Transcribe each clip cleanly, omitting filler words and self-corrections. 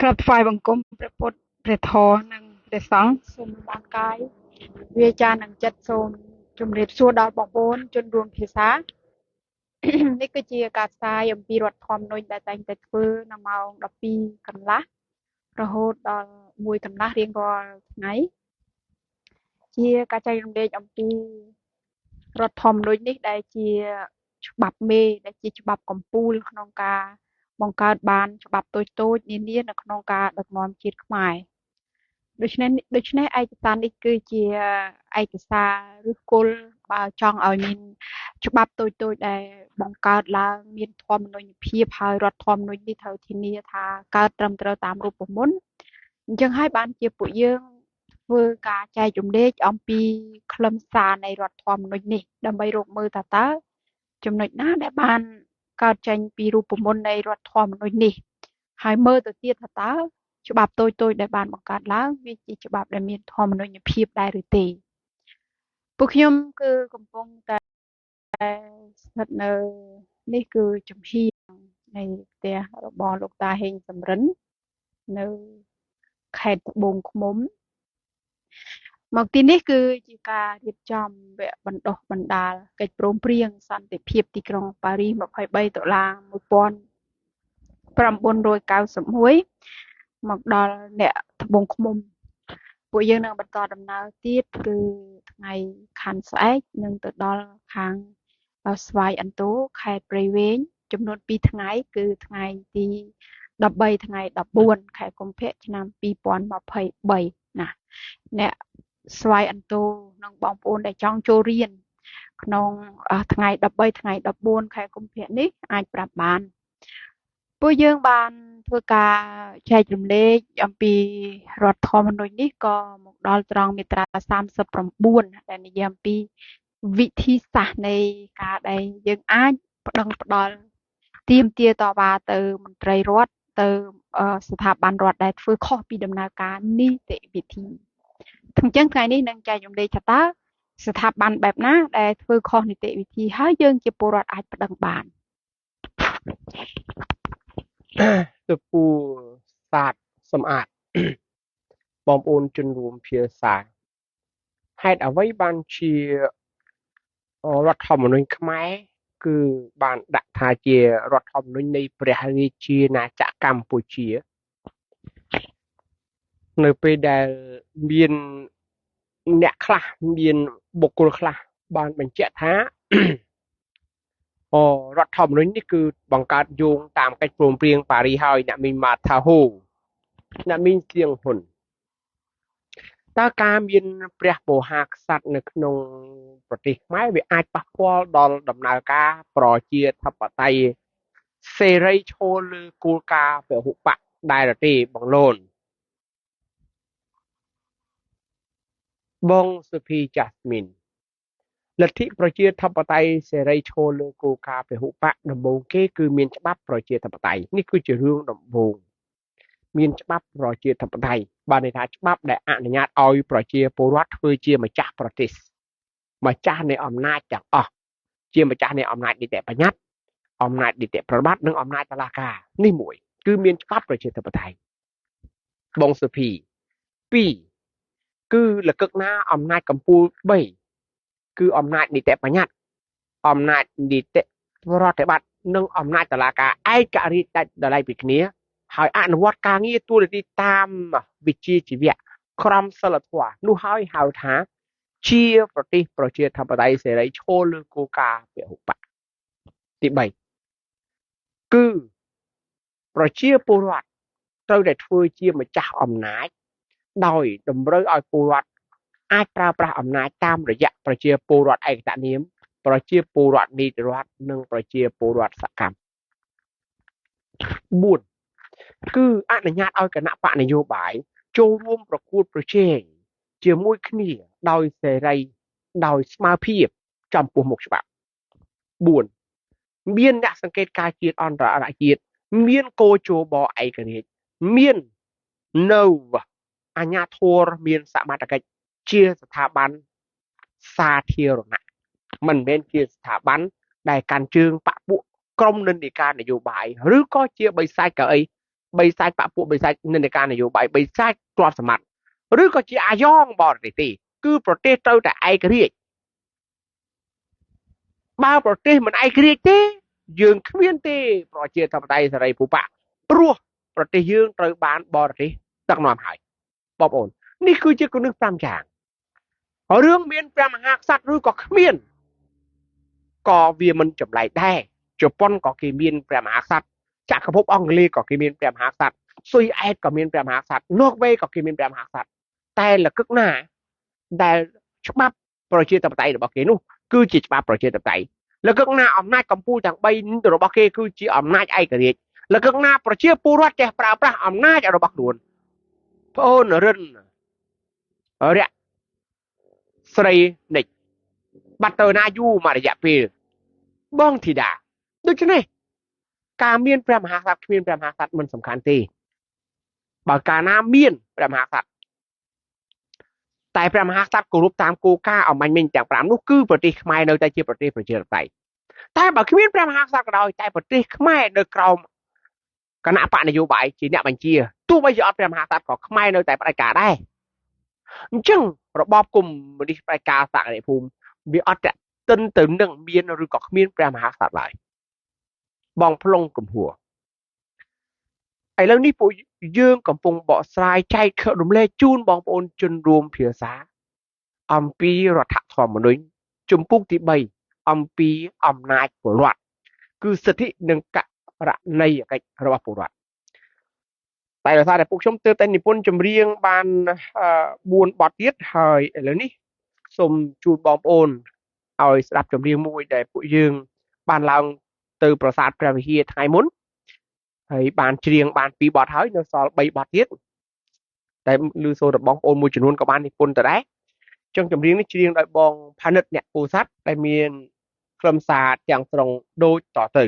ក្រាបថ្វាយបង្គំព្រះពុទ្ធព្រះធម៌និងព្រះសង្ឃសូមនមស្ការកាយវាចានិងចិត្តសូមជម្រាបសួរដល់បងប្អូនជនរួមភាសា នេះគឺជាការផ្សាយអំពីរដ្ឋធម្មនុញ្ញដែលតែងតែធ្វើនៅម៉ោង12កន្លះរហូតដល់1កន្លះរៀងរាល់ថ្ងៃជាការចែករំលែកអំពីរដ្ឋធម្មនុញ្ញនេះដែលជាច្បាប់មេដែលជាច្បាប់កម្ពុជាក្នុងការបង្កើតបានច្បាប់តូចៗនានានៅក្នុងការដឹកនាំជាតិខ្មែរដូច្នេះឯកសារនេះគឺជាឯកសារឫសគល់បើចង់ឲ្យមានច្បាប់តូចៗដែលបង្កើតឡើងមានធម្មនុញ្ញភាពហើយរដ្ឋធម្មនុញ្ញនេះត្រូវធានាថាកើតត្រឹមត្រូវតាមរូបមន្តអញ្ចឹងហើយបានជាពួកយើងធ្វើការចែករំលែកអំពីខ្លឹមសារនៃរដ្ឋធម្មនុញ្ញនេះដើម្បីរកមើលថាតើចំណុចណាដែលបានកើតចេញពីរូបមន្តនៃរដ្ឋធម្មនុញ្ញនេះហើយមើលទៅទៀតថាតើច្បាប់តូចៗដែលបានបង្កើតឡើងវាជាច្បាប់ដែលមានធម្មនុញ្ញភាពដែរឬទេពួកខ្ញុំគឺកំពុងតែស្ថិតនៅនេះគឺចំហៀងនៃផ្ទះរបស់លោកតាហេងសំរិននៅខេត្តត្បូងឃ្មុំមកទីនេះគឺជាការរៀបចំវគ្គបណ្ដុះបណ្ដាលកិច្ចព្រមព្រៀងសន្តិភាពទីក្រុងប៉ារីស23តុលា1991មកដល់អ្នកត្បូងឃ្មុំពួកយើងនឹងបន្តដំណើរទៀតគឺថ្ងៃខាងស្អែកនឹងទៅដល់ខាងស្វាយអន្ទោខេត្តព្រៃវែងចំនួន2ថ្ងៃគឺថ្ងៃទី13ថ្ងៃ14ខែកុម្ភៈឆ្នាំ2023ណាអ្នកស្វាយអន្ទោនិងបងប្អូនដែលចង់ចូលរៀនក្នុងថ្ងៃ13ថ្ងៃ14ខែកុម្ភៈនេះអាចប្រាប់បានពួកយើងបានធ្វើការចែករំលែកអំពីរដ្ឋធម្មនុញ្ញនេះក៏មកដល់ត្រង់មាត្រា39ដែលនិយាយអំពីវិធីសាស្ត្រនៃការដែលយើងអាចប្តឹងផ្តល់ទាមទារតវ៉ាទៅមន្ត្រីរដ្ឋទៅស្ថាប័នរដ្ឋដែលធ្វើខុសពីដំណើរការនីតិវិធីអញ្ចឹងថ្ងៃនេះនឹងចែករំលែកថាតើស្ថាប័នបែបណាដែលធ្វើខុសនីតិវិធីហើយយើងជាពលរដ្ឋអាចប្តឹងបានទៅពូសាទសម្អាត បងប្អូនជនរួមភាសាហេតុអ្វីបានជារដ្ឋធម្មនុញ្ញខ្មែរគឺបានដាក់ថាជារដ្ឋធម្មនុញ្ញនៃព្រះរាជាណាចក្រកម្ពុជានៅពេលដែលមានអ្នកខ្លះមានបុគ្គលខ្លះបានបញ្ជាក់ថា រដ្ឋធម្មនុញ្ញនេះគឺបង្កើតយោងតាមកិច្ចព្រមព្រៀងប៉ារីសហើយអ្នកមីងម៉ាថាហូអ្នកមីងសៀងហ៊ុនតើការមានព្រះមហាក្សត្រនៅក្នុងប្រទេសខ្មែរវាអាចប៉ះពាល់ដល់ដំណើរការប្រជាធិបតេយ្យសេរីឈលលើគោលការណ៍ពហុបកដែរទេបងលូនបងសុភីចាស់មីនលទ្ធិប្រជាធិបតេយ្យសេរីឈលលើគោលការណ៍ពហុបកដំបូងគេគឺមានច្បាប់ប្រជាធិបតេយ្យនេះគឺជារឿងដំបូងមានច្បាប់ប្រជាធិបតេយ្យបានន័យថាច្បាប់ដែលអនុញ្ញាតឲ្យប្រជាពលរដ្ឋធ្វើជាម្ចាស់ប្រទេសម្ចាស់នៃអំណាចទាំងអស់ជាម្ចាស់នៃអំណាចនីតិបញ្ញត្តិអំណាចនីតិប្រតិបត្តិនិងអំណាចតុលាការនេះមួយគឺមានច្បាប់ប្រជាធិបតេយ្យបងសុភី2គឺលកឹកណាអំណាចកម្ពុជា3គឺអំណាចនីតិបញ្ញត្តិអំណាចនីតិប្រតិបត្តិនិងអំណាចតុលាការឯករាជ្យដាច់ដោយឡែកពីគ្នាហើយអនុវត្តការងារទូរនីតិតាមវិជ្ជាជីវៈក្រមសីលធម៌នោះហើយហៅថាជាប្រទេសប្រជាធិបតេយ្យសេរីឈលលើគោលការណ៍ពហុបកទី3គឺប្រជាពលរដ្ឋត្រូវតែធ្វើជាម្ចាស់អំណាចដោយតម្រូវឲ្យពលរដ្ឋអាចប្រើប្រាស់អំណាចតាមរយៈប្រជាពលរដ្ឋឯកតនាមប្រជាពលរដ្ឋនីតិរដ្ឋនិងប្រជាពលរដ្ឋសកម្ម4គឺអនុញ្ញាតឲ្យគណៈបកនយោបាយចូលរួមប្រកួតប្រជែងជាមួយគ្នាដោយសេរីដោយស្មារភាពចំពោះមុខច្បាប់4មានអ្នកសង្កេតការណ៍ជាតិអន្តរជាតិមានគោជបឯករាជ្យមាននៅអាជ្ញាធរមានសមត្ថកិច្ចជាស្ថាប័នសាធារណៈមិនមែនជាស្ថាប័នដែលកាន់ជើងបកពួកក្រុមនិន្នាការនយោបាយឬក៏ជាបិសាចកៅអី បីសាច់បពុបីសាច់និន្នាការនយោបាយបីសាច់ទ្រព្យសម្បត្តិឬក៏ជាអាយ៉ងបរទេសទេគឺប្រទេសត្រូវតែឯករាជ្យបើប្រទេសមិនឯករាជ្យទេយើងគ្មានទេប្រជាធិបតេយ្យសេរីភូប៉ាព្រោះប្រទេសយើងត្រូវបានបរទេសដឹកនាំហើយបងប្អូននេះគឺជាគន្លឹះ5យ៉ាងរឿងមានព្រះមហាក្សត្រឬក៏គ្មានក៏វាមិនចម្លែកដែរជប៉ុនក៏គេមានព្រះមហាក្សត្រចក្រភពអង់គ្លេសក៏គេមានព្រះមហាក្សត្រស៊ុយអែតក៏មានព្រះមហាក្សត្រន័រវេក៏គេមានព្រះមហាក្សត្រតែលកឹកណាដែលច្បាប់ប្រជាធិបតេយ្យរបស់គេនោះគឺជាច្បាប់ប្រជាធិបតេយ្យលកឹកណាអំណាចកម្ពុជាទាំង3របស់គេគឺជាអំណាចឯករាជ្យលកឹកណាប្រជាពលរដ្ឋចេះប្រើប្រាស់អំណាចរបស់ខ្លួនបងអូនរិនរៈស្រីនិចបាត់ទៅណាយូរមករយៈពេលបងធីតាដូច្នេះការមានព្រះមហាក្សត្រគ្មានព្រះមហាក្សត្រមិនសំខាន់ទេបើកាលណាមានព្រះមហាក្សត្រតែព្រះមហាក្សត្រគោរពតាមគោលការណ៍អំបញ្ញមិញទាំង5នោះគឺប្រទេសខ្មែរនៅតែជាប្រទេសប្រជាធិបតេយ្យតែបើគ្មានព្រះមហាក្សត្រក៏ដោយតែប្រទេសខ្មែរនៅក្រោមគណៈបកនយោបាយជាអ្នកបញ្ជាទោះបីជាអត់ព្រះមហាក្សត្រក៏ខ្មែរនៅតែផ្ដាច់ការដែរអញ្ចឹងរបបកុម្មុយនីសផ្ដាច់ការសក្តិភូមិវាអត់តទិនទៅនឹងមានឬក៏គ្មានព្រះមហាក្សត្រឡើយបងផ្លុងកំហួរឥឡូវនេះពួកយើងកំពុងបកស្រាយចែករំលែកជូនបងប្អូនជនរួមភាសាអំពីរដ្ឋធម្មនុញ្ញជំពូកទី3អំពីអំណាចពលរដ្ឋគឺសិទ្ធិនិងករណីយកិច្ចរបស់ពលរដ្ឋតែដោយសារតែពួកខ្ញុំទើបតែនិពន្ធចម្រៀងបាន4បទទៀតហើយឥឡូវនេះសូមជូនបងប្អូនឲ្យស្ដាប់ចម្រៀងមួយដែលពួកយើងបានឡើងទៅប្រាសាទព្រះវិហារថ្ងៃមុនហើយបានច្រៀងបាន2បទហើយនៅសល់3បទទៀតតែឮសូររបស់បងប្អូនមួយចំនួនក៏បាននិពន្ធទៅដែរចឹងចម្រៀងនេះច្រៀងដោយបងផានិតអ្នកពោធិ៍សាត់ដែលមានខ្លឹមសារទាំងស្រុងដូចតទៅ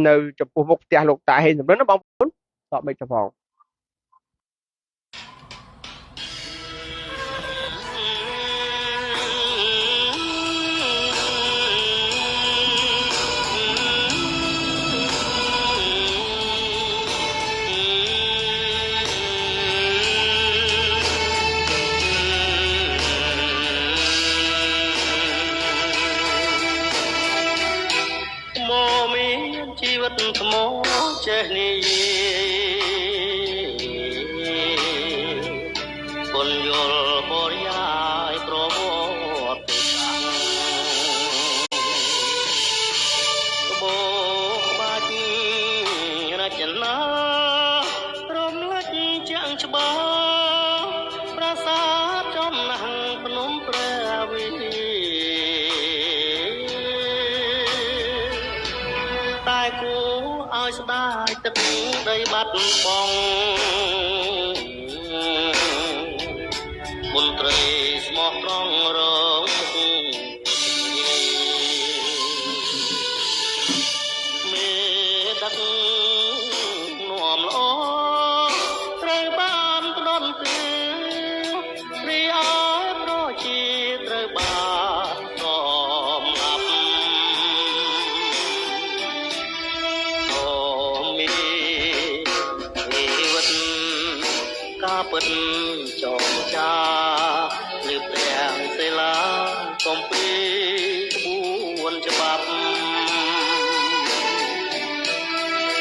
នៅចំពោះមុខផ្ទះលោកតាហេងសំរិនណាបងប្អូនតបមិនចផង ថ្មចេះនេះពន្យល់បរិយាយប្រវត្តិសាស្ត្របោបាច់រចនារំលឹកចាំងច្បាស់ប្រាសាទចំណាំងភ្នំព្រះវិហារតែគូឲ្យស្ដាយទឹកដីបាត់បង់មន្ត្រីស្មោះត្រង់រងមេដឹកនាំល្អត្រូវបានផ្ដន់ទឿរីអើប្រជាត្រូវបានសមអាប់ការពិតចងចាលើព្រះសិលាកំពីក្បួនច្បាប់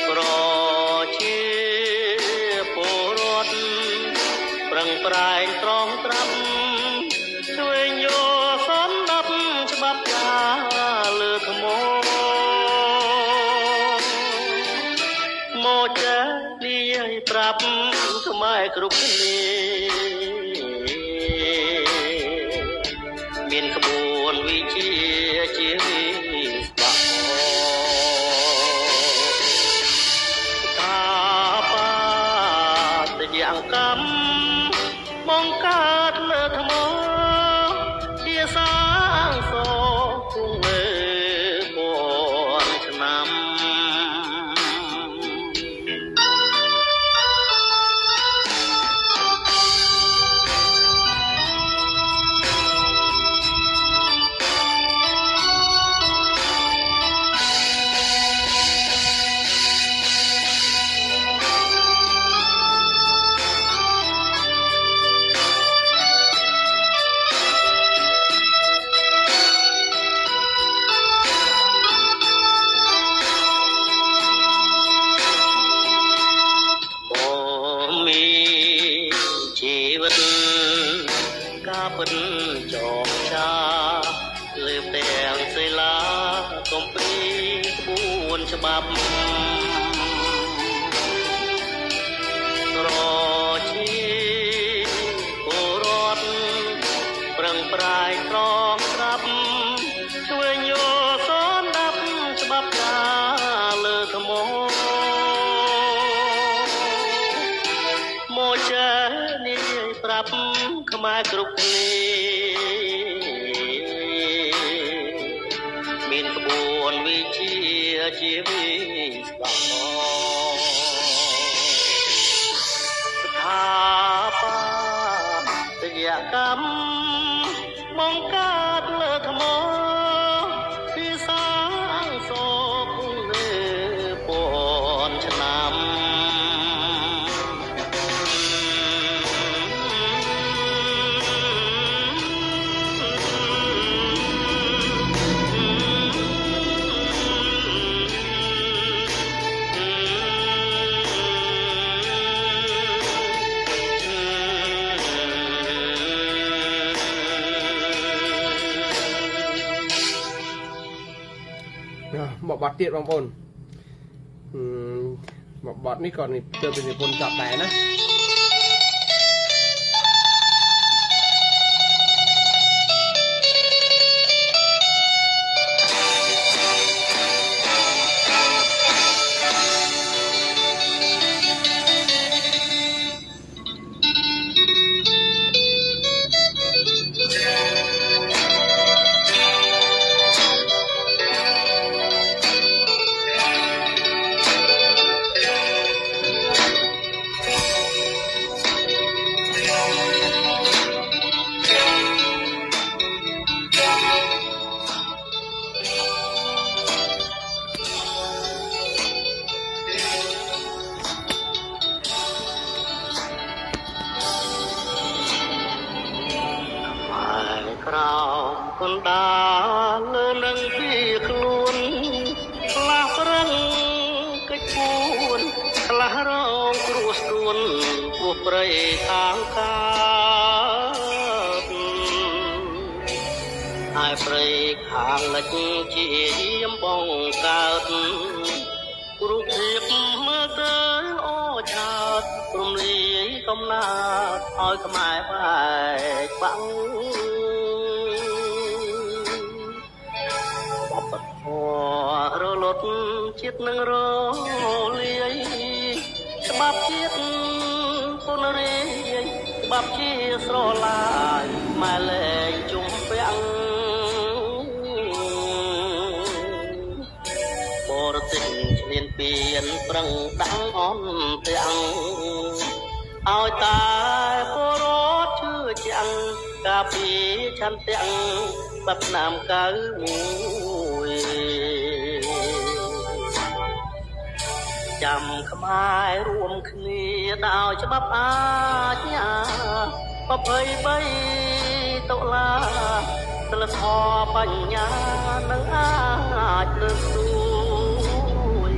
ប្រជាពលរដ្ឋប្រឹងប្រែងត្រង់ត្រាប់ជួយយកសន្តាប់ច្បាប់ការលើថ្មមកចានិយាយប្រាប់ខ្មែរគ្រប់គ្នាមានក្បួនវិជាជាវិស្វករថាបាតយ៉ាងកម្មបង្កើតលើថ្មជាសាងសង់គង់លើពាន់ឆ្នាំ ខ្មែរគ្រប់គ្នាមានក្បួនវិជាជាវិស្វករស្ថាបត្យកម្មបង្កើតលើថ្មពីសាងសង់លើពាន់ឆ្នាំ một bọt tiệt bằng bồn một bọt ní còn từ từ bồn chọt đáy đó ក្រោមកណ្ដាលលើនឹងពីខ្លួនខ្លះប្រឹងកិច្ចពួនខ្លះរងគ្រោះស្ទួនព្រោះព្រៃខាងកើតហើយព្រៃខាងលិចជាយាមបងកើតរូបភាពមើលទៅអូឆាតរំលាយកំណាតឲ្យខ្មែរបែកបាំងបបធរលត់ជាតិនឹងរលាយច្បាប់ជាតិពុនរាយច្បាប់ជាស្រឡាយម៉ែលែងជុំពាំងបរទេសឈ្លានពានប្រឹងដាំងអន់ទាំងឲ្យតែពលរដ្ឋជឿជាំងការពីឆន្ទៈបាត់ណាមកៅមួយចាំខ្មែររួមគ្នាដោយច្បាប់អាជ្ញា23តុលាសិលធម៌បញ្ញានឹងអាចលើកស្ទួយ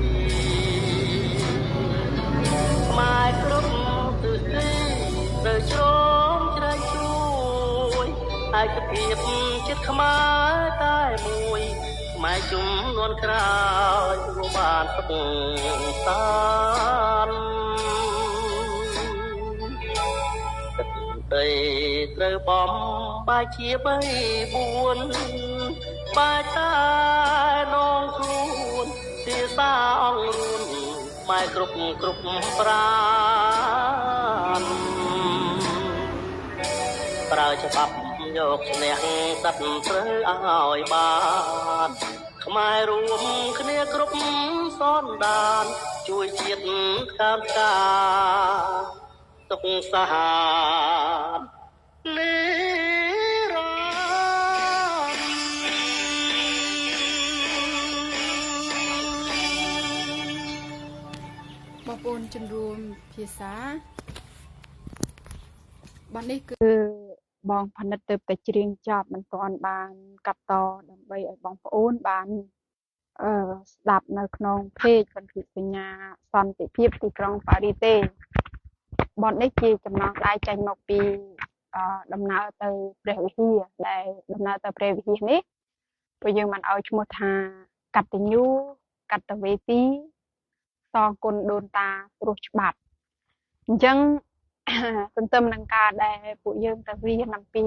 ខ្មែរគ្រប់ទិសទីត្រូវជ្រោមជ្រែកជួយឯកភាពចិត្តខ្មែរតែមួយខ្មែរជំនាន់ក្រោយរួមបានផ្គងសានទឹកដីត្រូវបំបាយជា3 4បាយតែនងខ្លួនទាសាអងរួនម៉ែគ្រប់ប្រានប្រើច្បាប់យកឈ្នះសត្វត្រូវឲ្យបានខ្មែររួមគ្នាគ្រប់សនដានជួយជាតិខាងការទុកសាហានលេរ៉ាបងប្អូនជំរួមភាសាបាននេះគឺបងផនិតទៅតែច្រៀងចប់មិនទាន់បានកាត់តដើម្បីឲ្យបងប្អូនបានស្ដាប់នៅក្នុងเพจសន្ធិសញ្ញាសន្តិភាពទីក្រុងប៉ារីសទេបទនេះជាចំណងដៃចេញមកពីដំណើរទៅព្រះវិហារដែលដំណើរទៅព្រះវិហារនេះព្រោះយើងបានឲ្យឈ្មោះថាកតញ្ញូកតវេទីសងគុណដូនតាព្រោះច្បាប់អញ្ចឹងទន្ទឹមនឹងការដែលពួកយើងទៅរៀនអំពី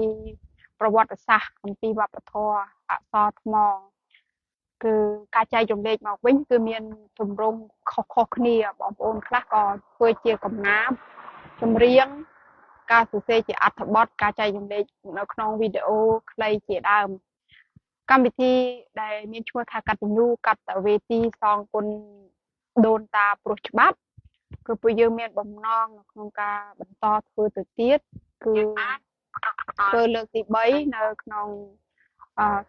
ប្រវត្តិសាស្ត្រអំពីវប្បធម៌អក្សរថ្មគឺការចែករំលែកមកវិញគឺមានទម្រង់ខុសៗគ្នាបងប្អូនខ្លះក៏ធ្វើជាកំណាព្យចម្រៀង ការសរសេរជាអត្ថបទការចែករំលែកនៅក្នុងវីដេអូខ្លីជាដើមកម្មវិធីដែលមានឈ្មោះថាកតញ្ញូកតវេទីសងគុណដូនតាព្រោះច្បាប់គឺពួកយើងមានបំណងនៅក្នុងការបន្តធ្វើទៅទៀតគឺធ្វើលើកទី3នៅក្នុង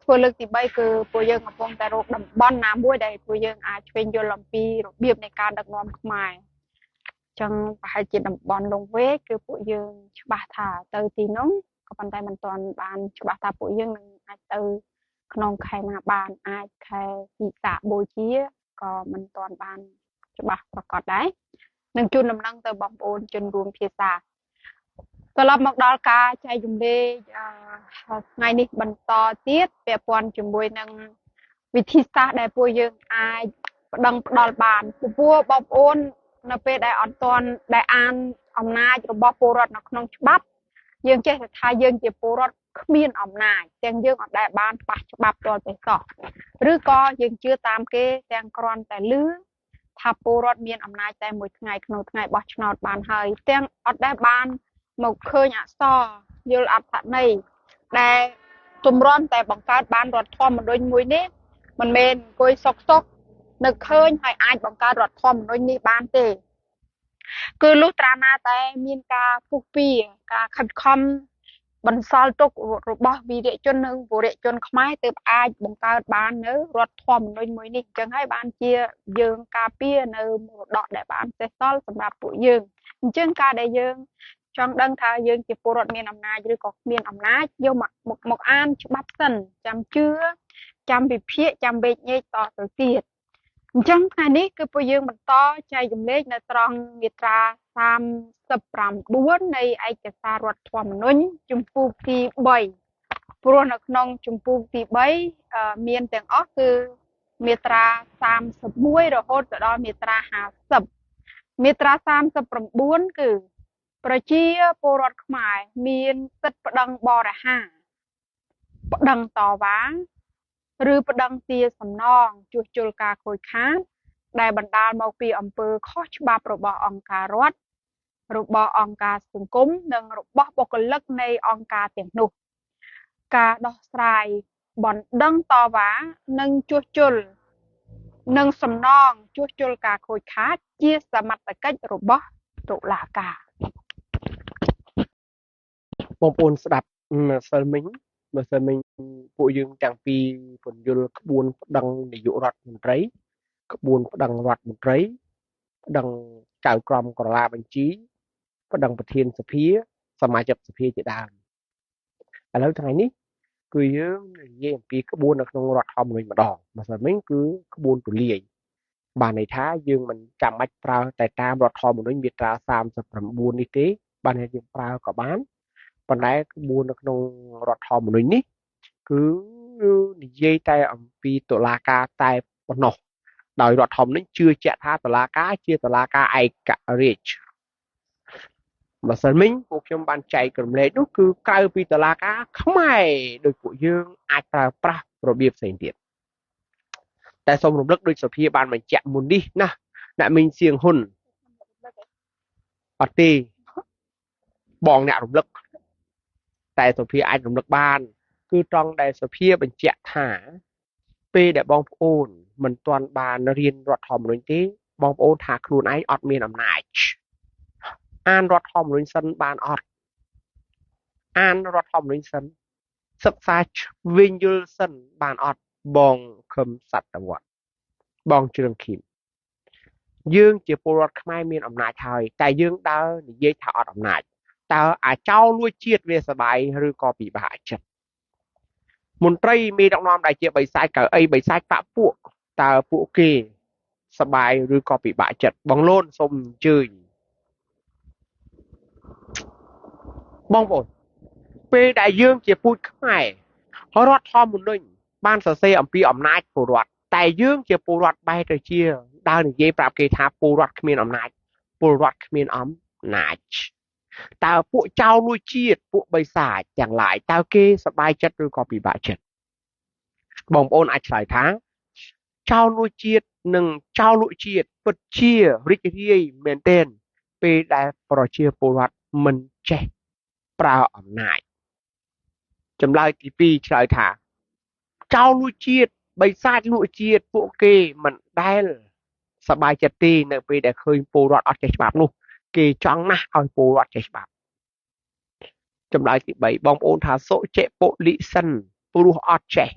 ធ្វើលើកទី3គឺពួកយើងកំពុងតែរកតំបន់ណាមួយដែលពួកយើងអាចឆ្វេងយល់អំពីរបៀបនៃការដឹកនាំខ្មែរចឹងប្រហែលជាតំបន់លងវែកគឺពួកយើងច្បាស់ថាទៅទីនោះក៏ប៉ុន្តែមិនទាន់បានច្បាស់ថាពួកយើងនឹងអាចទៅក្នុងខែណាបានអាចខែវិសាខបូជាក៏មិនទាន់បានច្បាស់ប្រកបដែរនឹងជូនដំណឹងទៅបងប្អូនជនរួមភាសាត្រឡប់មកដល់ការចែករំលែកថ្ងៃនេះបន្តទៀតពាក់ព័ន្ធជាមួយនឹងវិធីសាស្ត្រដែលពួកយើងអាចផ្ដល់បានចំពោះបងប្អូននៅពេលដែលអត់ទាន់ដែលអានអំណាចរបស់ពលរដ្ឋនៅក្នុងច្បាប់យើងចេះថាយើងជាពលរដ្ឋគ្មានអំណាចទាំងយើងអត់ដែលបានប៉ះច្បាប់ទាល់តែសោះឬក៏យើងជឿតាមគេទាំងគ្រាន់តែឮថាពលរដ្ឋមានអំណាចតែមួយថ្ងៃក្នុងថ្ងៃបោះឆ្នោតបានហើយទាំងអត់ដែលបានមកឃើញអក្សរយល់អត្ថន័យដែលជំរាន់តែបង្កើតបានរដ្ឋធម្មនុញ្ញមួយនេះមិនមែនអង្គុយសុកនឹកឃើញហើយអាចបង្កើតរដ្ឋធម្មនុញ្ញនេះបានទេគឺលុះត្រាណាតែមានការពុះពៀការខិតខំបន្សល់ទុករបស់វីរៈជននិងវរៈជនខ្មែរទើបអាចបង្កើតបាននៅរដ្ឋធម្មនុញ្ញមួយនេះអញ្ចឹងហើយបានជាយើងការពារនៅមរតកដែលបានសេសសល់សម្រាប់ពួកយើងអញ្ចឹងការដែលយើងចង់ដឹងថាយើងជាពលរដ្ឋមានអំណាចឬក៏គ្មានអំណាចយកមកអានច្បាប់សិនចាំជឿចាំវិភាគចាំវេកញែកតទៅទៀតអញ្ចឹងថ្ងៃនេះគឺពួកយើងបន្តចែករំលែកនៅត្រង់មាត្រា39នៃឯកសាររដ្ឋធម្មនុញ្ញជំពូកទី3ព្រោះនៅក្នុងជំពូកទី3មានទាំងអស់គឺមាត្រា31រហូតទៅដល់មាត្រា50មាត្រា39គឺប្រជាពលរដ្ឋខ្មែរមានសិទ្ធិប្តឹងបរិហាប្តឹងតវ៉ាឬប្តឹងទារសំណងជួសជុលការខូចខាតដែលបណ្ដាលមកពីអំពើខុសច្បាប់របស់អង្គការរដ្ឋរបស់អង្គការសង្គមនិងរបស់បុគ្គលិកនៃអង្គការទាំងនោះការដោះស្រាយបណ្ដឹងតវ៉ានិងជួសជុលនិងសំណងជួសជុលការខូចខាតជាសមត្ថកិច្ចរបស់តុលាការបងប្អូនស្ដាប់ម្សិលមិញពួកយើងទាំងពីពន្យល់ក្បួនប្តឹងនាយករដ្ឋមន្ត្រីក្បួនប្តឹងរដ្ឋមន្ត្រីប្តឹងចៅក្រមក្រឡាបញ្ជីប្តឹងប្រធានសភាសមាជិកសភាជាដើមឥឡូវថ្ងៃនេះគឺយើងនិយាយអំពីក្បួននៅក្នុងរដ្ឋធម្មនុញ្ញម្ដងម្សិលមិញគឺក្បួនទូលាយបានន័យថាយើងមិនចាំបាច់ប្រើតែតាមរដ្ឋធម្មនុញ្ញមាត្រា39នេះទេបានន័យយើងប្រើក៏បានប៉ុន្តែក្បួននៅក្នុងរដ្ឋធម្មនុញ្ញនេះគឺនិយាយតែអំពីតុលាការតែប៉ុណ្ណោះដោយរដ្ឋធម្មនុញ្ញជឿជាក់ថាតុលាការជាតុលាការឯករាជ្យម្សិលមិញពួកខ្ញុំបានចែករំលែកនោះគឺក្រៅពីតុលាការខ្មែរដោយពួកយើងអាចប្រើប្រាស់របៀបផ្សេងទៀតតែសូមរំលឹកដោយសភាបានបញ្ជាក់មុននេះណាអ្នកមីងសៀងហ៊ុនអត់ទេបងអ្នករំលឹកតែសភាអាចរំលឹកបានគឺត្រង់ដែលសភាបញ្ជាក់ថាពេលដែលបងប្អូនមិនទាន់បានរៀនរដ្ឋធម្មនុញ្ញទេបងប្អូនថាខ្លួនឯងអត់មានអំណាចអានរដ្ឋធម្មនុញ្ញសិនបានអត់អានរដ្ឋធម្មនុញ្ញសិនសិក្សាវិញយល់សិនបានអត់បងខឹមសតវត្តបងជ្រឿងឃីមយើងជាពលរដ្ឋខ្មែរមានអំណាចហើយតែយើងដើរនិយាយថាអត់អំណាចតើអាចោលលួចជាតិវាសបាយឬក៏ពិបាកចិត្តមន្ត្រីមេដឹកនាំដែលជាបិសាចកៅអីបិសាចបពពួកតើពួកគេសបាយឬក៏ពិបាកចិត្តបងលូនសូមអញ្ជើញបងប្អូនពេលដែលយើងជាពូជខ្មែររដ្ឋធម្មនុញ្ញបានសរសេរអំពីអំណាចពលរដ្ឋតែយើងជាពលរដ្ឋបែរទៅជាដើរនិយាយប្រាប់គេថាពលរដ្ឋគ្មានអំណាចពលរដ្ឋគ្មានអំណាចតើពួកចៅលួចជាតិពួកបិសាចទាំងឡាយតើគេសប្បាយចិត្តឬក៏ពិបាកចិត្តបងប្អូនអាចឆ្លើយថាចៅលួចជាតិនិងចៅលួចជាតិពិតជារីករាយមែនទែនពេលដែលប្រជាពលរដ្ឋមិនចេះ ប្រើអំណាចចម្លើយទី2ឆ្លើយថាចោលលួចជាតិបិសាចលួចជាតិពួកគេមិនដែលសប្បាយចិត្តទេនៅពេលដែលឃើញពលរដ្ឋអត់ចេះច្បាប់នោះគេចង់ណាស់ឲ្យពលរដ្ឋចេះច្បាប់ចម្លើយទី3បងប្អូនថាសុចេបុលិសិនព្រោះអត់ចេះ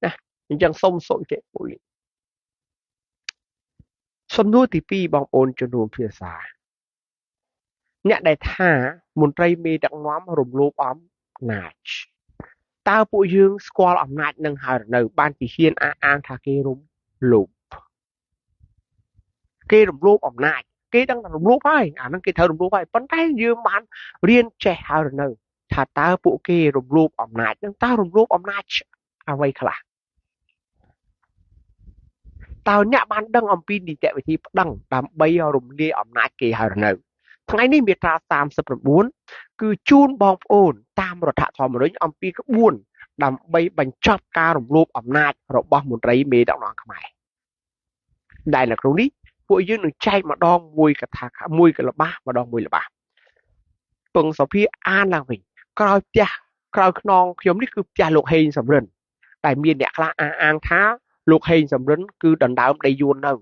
ណាអញ្ចឹងសូមសុចេបុលិសំណួរទី2បងប្អូនជំនុំភាសាអ្នកដែលថាមន្ត្រីមេដឹកនាំរំលោភអំណាចតើពួកយើងស្គាល់អំណាចនឹងហើយនៅបានជាហ៊ានអះអាងថាគេរំលោភអំណាចគេដឹងថារំលោភហើយអាហ្នឹងគេត្រូវរំលោភហើយប៉ុន្តែយើងបានរៀនចេះហើយនៅថាតើពួកគេរំលោភអំណាចនឹងតើរំលោភអំណាចអ្វីខ្លះតើអ្នកបានដឹងអំពីនីតិវិធីប្តឹងដើម្បីរំលាយអំណាចគេហើយនៅថ្ងៃនេះមាត្រា39គឺជូនបងប្អូនតាមរដ្ឋធម្មនុញ្ញអំពីក្បួនដើម្បីបញ្ចប់ការរំលោភអំណាចរបស់មន្ត្រីមេដឹកនាំខ្មែរដែលនៅក្នុងនេះពួកយើងនឹងចែកម្ដងមួយកថាមួយកល្បះម្ដងមួយល្បះពងសុភាអានឡើងវិញក្រោយផ្ទះក្រោយខ្នងខ្ញុំនេះគឺផ្ទះលោកហេងសំរិនតែមានអ្នកខ្លះអះអាងថាលោកហេងសំរិនគឺដណ្ដើមដីយួននៅ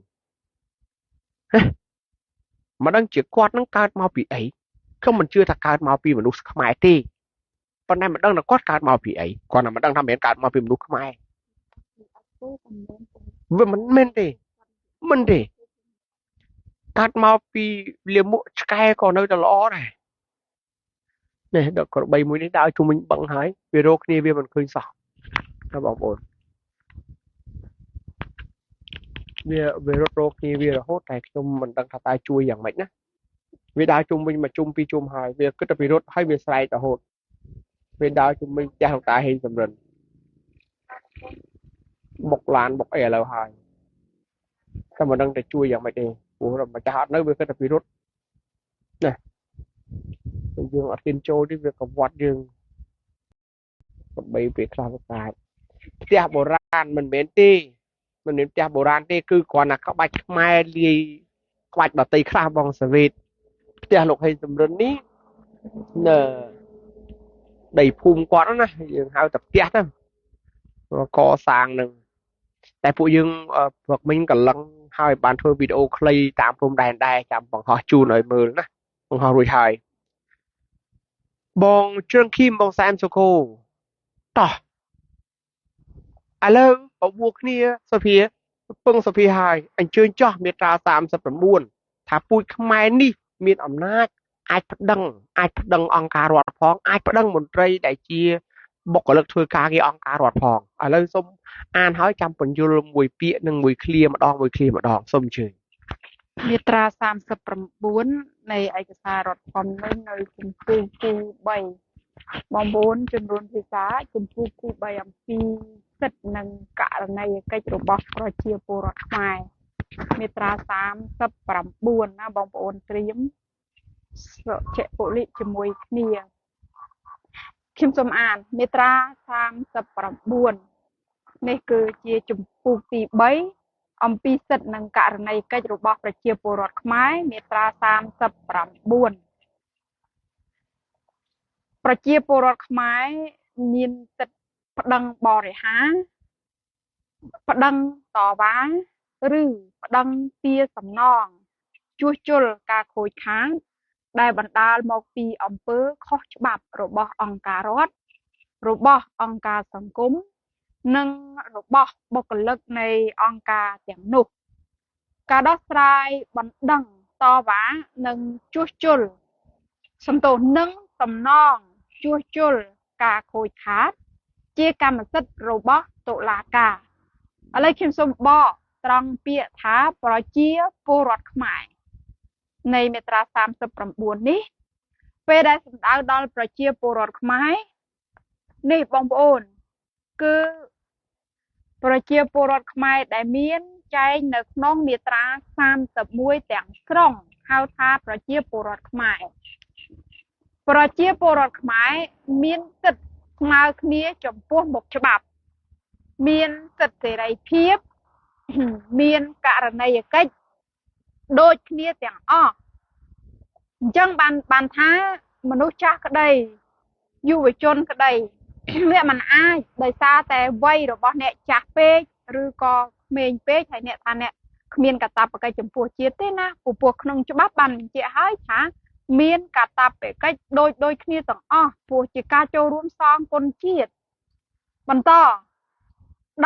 មិនដឹងជាគាត់នឹងកើតមកពីអីខ្ញុំមិនជឿថាកើតមកពីមនុស្សខ្មែរទេប៉ុន្តែមិនដឹងថាគាត់កើតមកពីអីគាត់មិនដឹងថាមិនកើតមកពីមនុស្សខ្មែរវាមិនមែនទេកើតមកពីលាមកឆ្កែក៏នៅតែល្អដែរនេះដល់ក្របីមួយនេះដើរជុំវិញបឹងហើយវារកគ្នាវាមិនឃើញសោះណាបងប្អូនវារត់រកគ្នាវារហូតតែខ្ញុំមិនដឹងថាតើជួយយ៉ាងម៉េចណាវាដើរជុំវិញមកជុំពីជុំហើយវាគិតតែពីរត់ហើយវាស្រែករហូតវាដើរជុំវិញផ្ទះលោកតាហេងសំរិនបុកឡានបុកអីឥឡូវហើយតែមិនដឹងតែជួយយ៉ាងម៉េចទេព្រោះម្ចាស់អត់នៅវាគិតតែពីរត់ណាយើងអត់ហ៊ានចូលទេវាកវត្តយើងដើម្បីពេលខ្លះវាកាចផ្ទះបុរាណមិនមែនទេមិនមែនផ្ទះបុរាណទេគឺគ្រាន់តែក្បាច់ខ្មែរលាយក្បាច់បតីខ្លះបងសាវេតផ្ទះលោកហេងសំរិននេះនៅដីភូមិគាត់ណាយើងហៅតែផ្ទះទៅកសាងនឹងតែពួកយើងព្រឹកមិញកលឹងហើយបានធ្វើវីដេអូខ្លីតាមព្រំដែនដែរចាំបង្ហោះជូនឲ្យមើលណាបង្ហោះរួចហើយបងជឿងឃីមបងសែមសុខូតោះឥឡូវបបួលគ្នាសុភាពឹងសុភាហើយអញ្ជើញចោះមាត្រា39ថាពូជខ្មែរនេះមានអំណាចអាចប្តឹងអង្គការរដ្ឋផងអាចប្តឹងមន្ត្រីដែលជាបុគ្គលិកធ្វើការងារអង្គការរដ្ឋផងឥឡូវសូមអានហើយចាំបញ្យល់មួយពាក្យនិងមួយឃ្លាម្ដងសូមអញ្ជើញមាត្រា39នៃឯកសាររដ្ឋធម្មនុញ្ញនៅជំពូកទី3បងប្អូនជំរុញភាសាជំពូកទី3អំពីសិទ្ធិនិងករណីកិច្ចរបស់ប្រជាពលរដ្ឋខ្មែរមាត្រា39ណាបងប្អូនត្រៀមសុចេបុលិជាមួយគ្នាខ្ញុំសូមអានមាត្រា39នេះគឺជាជំពូកទី3អំពីសិទ្ធិនិងករណីកិច្ចរបស់ប្រជាពលរដ្ឋខ្មែរមាត្រា39ប្រជាពលរដ្ឋខ្មែរមានសិទ្ធិប្តឹងបរិហារប្តឹងតវ៉ាឬប្តឹងទារសំណងជួសជុលការខូចខាតដែលបណ្ដាលមកពីអំពើខុសច្បាប់របស់អង្គការរដ្ឋរបស់អង្គការសង្គមនិងរបស់បុគ្គលិកនៃអង្គការទាំងនោះការដោះស្រាយបណ្ដឹងតវ៉ានិងជួសជុលសំទោសនឹងសំណងជួសជុលការខូចខាតជាកម្មសិទ្ធិរបស់តុលាការឥឡូវខ្ញុំសូមបកត្រង់ពាក្យថាប្រជាពលរដ្ឋខ្មែរនៃមាត្រា39នេះពេលដែលសំដៅដល់ប្រជាពលរដ្ឋខ្មែរនេះបងប្អូនគឺប្រជាពលរដ្ឋខ្មែរដែលមានចែងនៅក្នុងមាត្រា31ទាំងស្រុងហៅថាប្រជាពលរដ្ឋខ្មែរប្រជាពលរដ្ឋខ្មែរមានសិទ្ធិស្មើគ្នាចំពោះមុខច្បាប់មានសិទ្ធិសេរីភាពមានករណីយកិច្ចដូចគ្នាទាំងអស់អញ្ចឹងបានថា មនុស្សចាស់ក្តីយុវជនក្តីវាមិនអាចដោយសារតែវ័យរបស់អ្នកចាស់ពេកឬក៏ក្មេងពេកហើយអ្នកថាអ្នកគ្មានកាតព្វកិច្ចចំពោះជាតិទេណាពពោះក្នុងច្បាប់បានបញ្ជាក់ហើយថាមានកាតព្វកិច្ចដូចគ្នាទាំងអស់ព្រោះជាការចូលរួមសងគុណជាតិបន្ត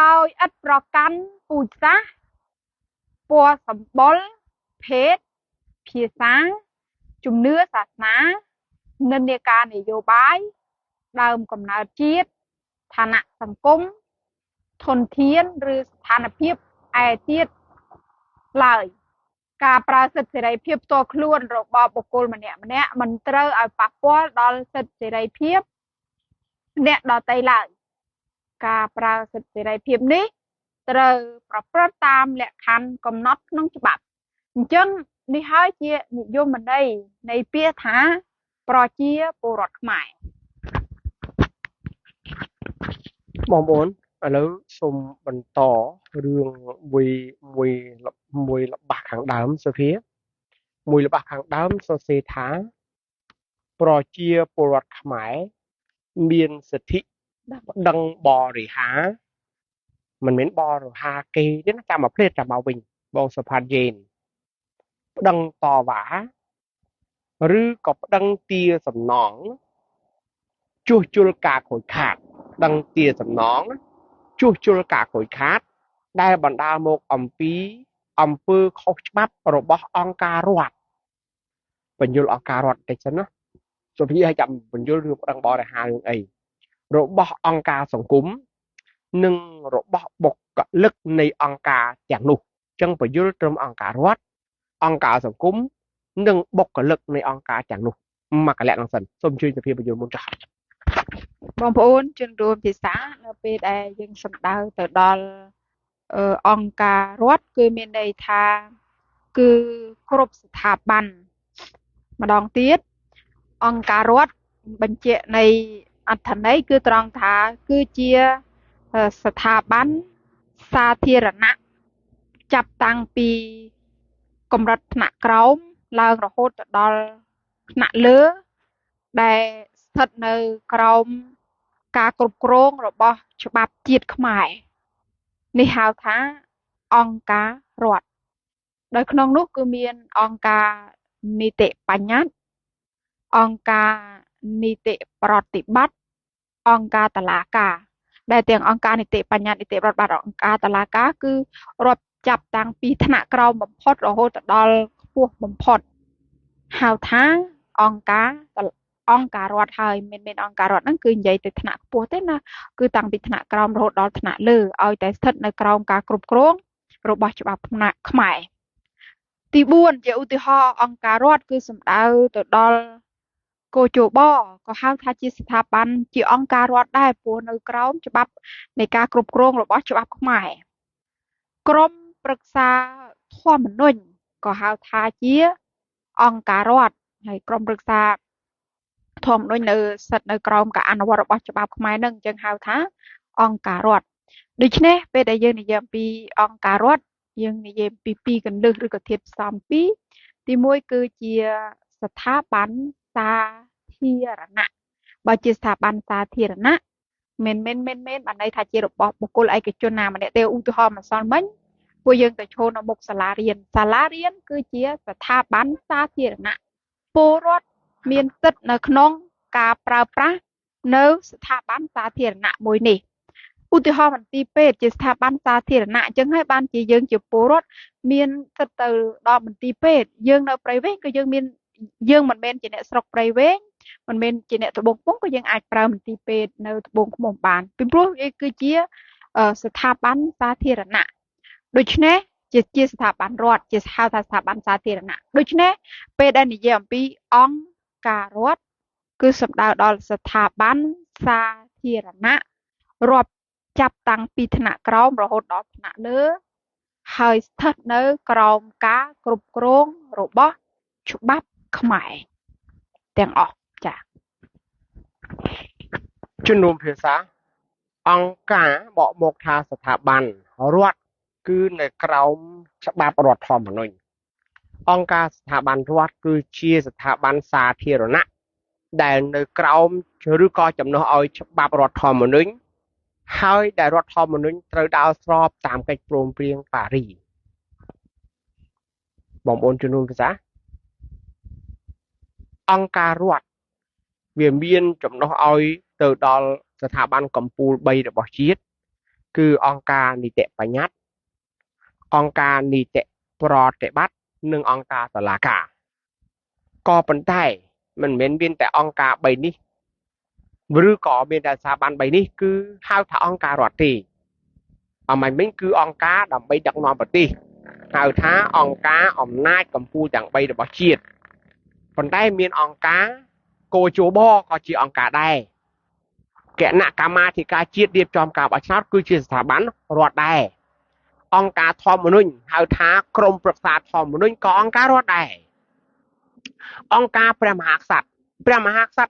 ដោយឥតប្រកាន់ពូជសាសន៍ពណ៌សម្បុរភេទភាសាជំនឿសាសនានិន្នាការនយោបាយដើមកំណើតជាតិឋានៈសង្គមធនធានឬស្ថានភាពឯទៀតឡើយការប្រើសិទ្ធិសេរីភាពផ្ទាល់ខ្លួនរបស់បុគ្គលម្នាក់មិនត្រូវឲ្យប៉ះពាល់ដល់សិទ្ធិសេរីភាពអ្នកដទៃឡើយការប្រើសិទ្ធិសេរីភាពនេះត្រូវប្រព្រឹត្តតាមលក្ខខណ្ឌកំណត់ក្នុងច្បាប់អញ្ចឹងនេះហើយជានិយមន័យនៃពាក្យថាប្រជាពលរដ្ឋខ្មែរបងប្អូនឥឡូវសូមបន្តរឿងមួយល្បះខាងដើមសុភាមួយល្បះខាងដើមសរសេរថាប្រជាពលរដ្ឋខ្មែរមានសិទ្ធិដឹងបរិហារមិនមែនបរិហារគេទេណាចាំមកភ្លេតចាំមកវិញបងសុផាតយេនប្តឹងតវ៉ាឬក៏ប្តឹងទាសំណងជួសជុលការខូចខាតប្តឹងទាសំណងជួសជុលការខូចខាតដែលបណ្ដាលមកអំពើខុសច្បាប់របស់អង្គការរដ្ឋបញ្យលអង្គការរដ្ឋតិចសិនណាសុភាឲ្យចាំបញ្យលរឿងប្តឹងបរិហាររឿងអីរបស់អង្គការសង្គមនិងរបស់បុគ្គលិកនៃអង្គការទាំងនោះចឹងបញ្យលត្រឹមអង្គការរដ្ឋអង្គការសង្គមនិងបុគ្គលិកនៃអង្គការទាំងនោះមកកលៈនឹងសិនសូមជួយសុភាបញ្យលមុនចាស់បងប្អូនជនរួមភាសានៅពេលដែលយើងសំដៅទៅដល់អង្គការរដ្ឋគឺមានន័យថាគឺគ្រប់ស្ថាប័នម្ដងទៀតអង្គការរដ្ឋបញ្ជាក់នៃអត្ថន័យគឺត្រង់ថាគឺជាស្ថាប័នសាធារណៈចាប់តាំងពីកម្រិតថ្នាក់ក្រោមឡើងរហូតទៅដល់ថ្នាក់លើដែលស្ថិតនៅក្រោមការគ្រប់គ្រងរបស់ច្បាប់ជាតិខ្មែរនេះហៅថាអង្គការរដ្ឋដោយក្នុងនោះគឺមានអង្គការនីតិបញ្ញត្តិអង្គការនីតិប្រតិបត្តិអង្គការតុលាការដែលទាំងអង្គការនីតិបញ្ញត្តិនីតិប្រតិបត្តិអង្គការតុលាការគឺរាប់ចាប់តាំងពីថ្នាក់ក្រោមបំផុតរហូតដល់ខ្ពស់បំផុតហៅថាអង្គការរដ្ឋហើយមានអង្គការរដ្ឋហ្នឹងគឺនិយាយទៅថ្នាក់ខ្ពស់ទេណាគឺតាំងពីថ្នាក់ក្រោមរហូតដល់ថ្នាក់លើឲ្យតែស្ថិតនៅក្រោមការគ្រប់គ្រងរបស់ច្បាប់ខ្មែរទី4ជាឧទាហរណ៍អង្គការរដ្ឋគឺសំដៅទៅដល់កោជបក៏ហៅថាជាស្ថាប័នជាអង្គការរដ្ឋដែរព្រោះនៅក្រោមច្បាប់នៃការគ្រប់គ្រងរបស់ច្បាប់ខ្មែរក្រមប្រឹក្សាធម្មនុញ្ញក៏ហៅថាជាអង្គការរដ្ឋហើយក្រមប្រឹក្សាធម្មនុញ្ញនៅស្ថិតនៅក្រោមការអនុវត្តរបស់ច្បាប់ខ្មែរនឹងអញ្ចឹងហៅថាអង្គការរដ្ឋដូច្នេះពេលដែលយើងនិយាយអំពីអង្គការរដ្ឋយើងនិយាយពីពីរកន្លឹះឬក៏ធាតុផ្សំពីរទី1គឺជាស្ថាប័នសាធារណៈបើជាស្ថាប័នសាធារណៈមិនបានន័យថាជារបស់បុគ្គលឯកជនណាម្នាក់ទេឧទាហរណ៍ម្សិលមិញពួកយើងទៅឈរនៅមុខសាលារៀនគឺជាស្ថាប័នសាធារណៈពលរដ្ឋមានសិទ្ធិនៅក្នុងការប្រើប្រាស់នៅស្ថាប័នសាធារណៈមួយនេះឧទាហរណ៍មន្ទីរពេទ្យជាស្ថាប័នសាធារណៈអញ្ចឹងហើយបានជាយើងជាពលរដ្ឋមានសិទ្ធិទៅដល់មន្ទីរពេទ្យយើងនៅព្រៃវែងក៏យើងមិនមែនជាអ្នកស្រុកព្រៃវែងមិនមែនជាអ្នកត្បូងឃ្មុំក៏យើងអាចប្រើមន្ទីរពេទ្យនៅត្បូងឃ្មុំបានពីព្រោះវាគឺជាស្ថាប័នសាធារណៈដូច្នេះជាស្ថាប័នរដ្ឋជាហៅថាស្ថាប័នសាធារណៈដូច្នេះពេលដែលនិយាយអំពីអង្គការរដ្ឋគឺសំដៅដល់ស្ថាប័នសាធារណៈរាប់ចាប់តាំងពីថ្នាក់ក្រោមរហូតដល់ថ្នាក់លើហើយស្ថិតនៅក្រោមការគ្រប់គ្រងរបស់ច្បាប់ខ្មែរទាំងអស់ចា៎ជំនុំភាសាអង្គការបកមកថាស្ថាប័នរដ្ឋគឺនៅក្រោមច្បាប់រដ្ឋធម្មនុញ្ញអង្គការស្ថាប័នរដ្ឋគឺជាស្ថាប័នសាធារណៈ ដែលនៅក្រោមឬក៏ចំណុះឲ្យច្បាប់រដ្ឋធម្មនុញ្ញហើយដែលរដ្ឋធម្មនុញ្ញត្រូវដើរស្របតាមកិច្ចព្រមព្រៀងប៉ារីបងប្អូនជំនុំភាសាអង្គការរដ្ឋវាមានចំណុះឲ្យទៅដល់ស្ថាប័នកម្ពុជា3របស់ជាតិគឺអង្គការនីតិបញ្ញត្តិអង្គការនីតិប្រតិបត្តិនិងអង្គការតុលាការក៏ប៉ុន្តែមិនមែនមានតែអង្គការ3នេះឬក៏មានតែស្ថាប័ន3នេះគឺហៅថាអង្គការរដ្ឋទេអមមិញគឺអង្គការដើម្បីដឹកនាំប្រទេសហៅថាអង្គការអំណាចកម្ពុជាទាំង3របស់ជាតិប៉ុន្តែមានអង្គការកោជបក៏ជាអង្គការដែរគណៈកម្មាធិការជាតិរៀបចំការបោះឆ្នោតគឺជាស្ថាប័នរដ្ឋដែរអង្គការធម្មនុញ្ញហៅថាក្រមប្រឹក្សាធម្មនុញ្ញក៏អង្គការរដ្ឋដែរអង្គការព្រះមហាក្សត្រ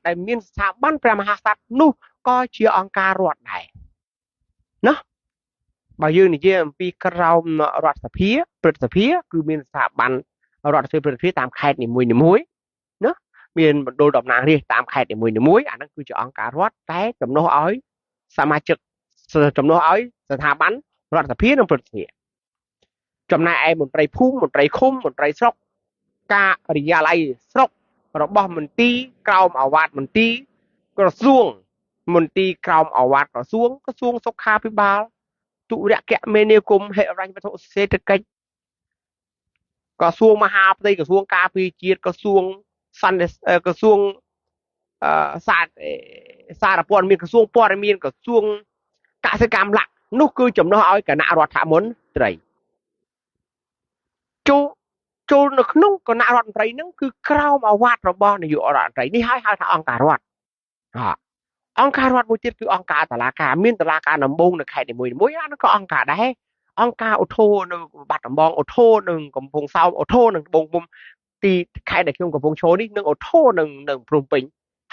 ដែលមានស្ថាប័នព្រះមហាក្សត្រនោះក៏ជាអង្គការរដ្ឋដែរណាបើយើងនិយាយអំពីក្រមរដ្ឋសភាព្រឹទ្ធសភាគឺមានស្ថាប័នរដ្ឋសភាព្រឹទ្ធសភាតាមខេត្តនីមួយៗណាមានមណ្ឌលតំណាងរាស្ត្រតាមខេត្តនីមួយៗអាហ្នឹងគឺជាអង្គការរដ្ឋតែជំនួសឲ្យសមាជិកជំនួសឲ្យស្ថាប័នរដ្ឋសភានិងព្រឹទ្ធសភាចំណែកឯមន្ត្រីភូមិមន្ត្រីឃុំមន្ត្រីស្រុកការរិយាល័យស្រុករបស់មន្ទីរក្រមអាវ៉ាតមន្ទីរក្រសួងមន្ទីរក្រមអាវ៉ាតក្រសួងសុខាភិបាលទុរគមនាគមន៍ហិរញ្ញវត្ថុសេដ្ឋកិច្ចក្រសួងមហាផ្ទៃក្រសួងការពារជាតិក្រសួងសន្តិក្រសួងសារព័ត៌មានក្រសួងព័ត៌មានក្រសួងកសិកម្មលក្ខនោះគឺចំណុះឲ្យគណៈរដ្ឋមន្ត្រីចូលនៅក្នុងគណៈរដ្ឋមន្ត្រីហ្នឹងគឺក្រោមអាវ៉ាតរបស់នាយករដ្ឋមន្ត្រីនេះហៅថាអង្គការរដ្ឋអង្គការរដ្ឋមួយទៀតគឺអង្គការតុលាការមានតុលាការដំបូងនៅខេត្តនីមួយៗអានោះក៏អង្គការដែរអង្គការអូថូនៅបាត់ដំបងអូថូនឹងកំពង់សោមអូថូនឹងត្បូងឃ្មុំទីខេត្តដែលខ្ញុំកំពុងឈរនេះនឹងអូថូនឹងព្រំពេញ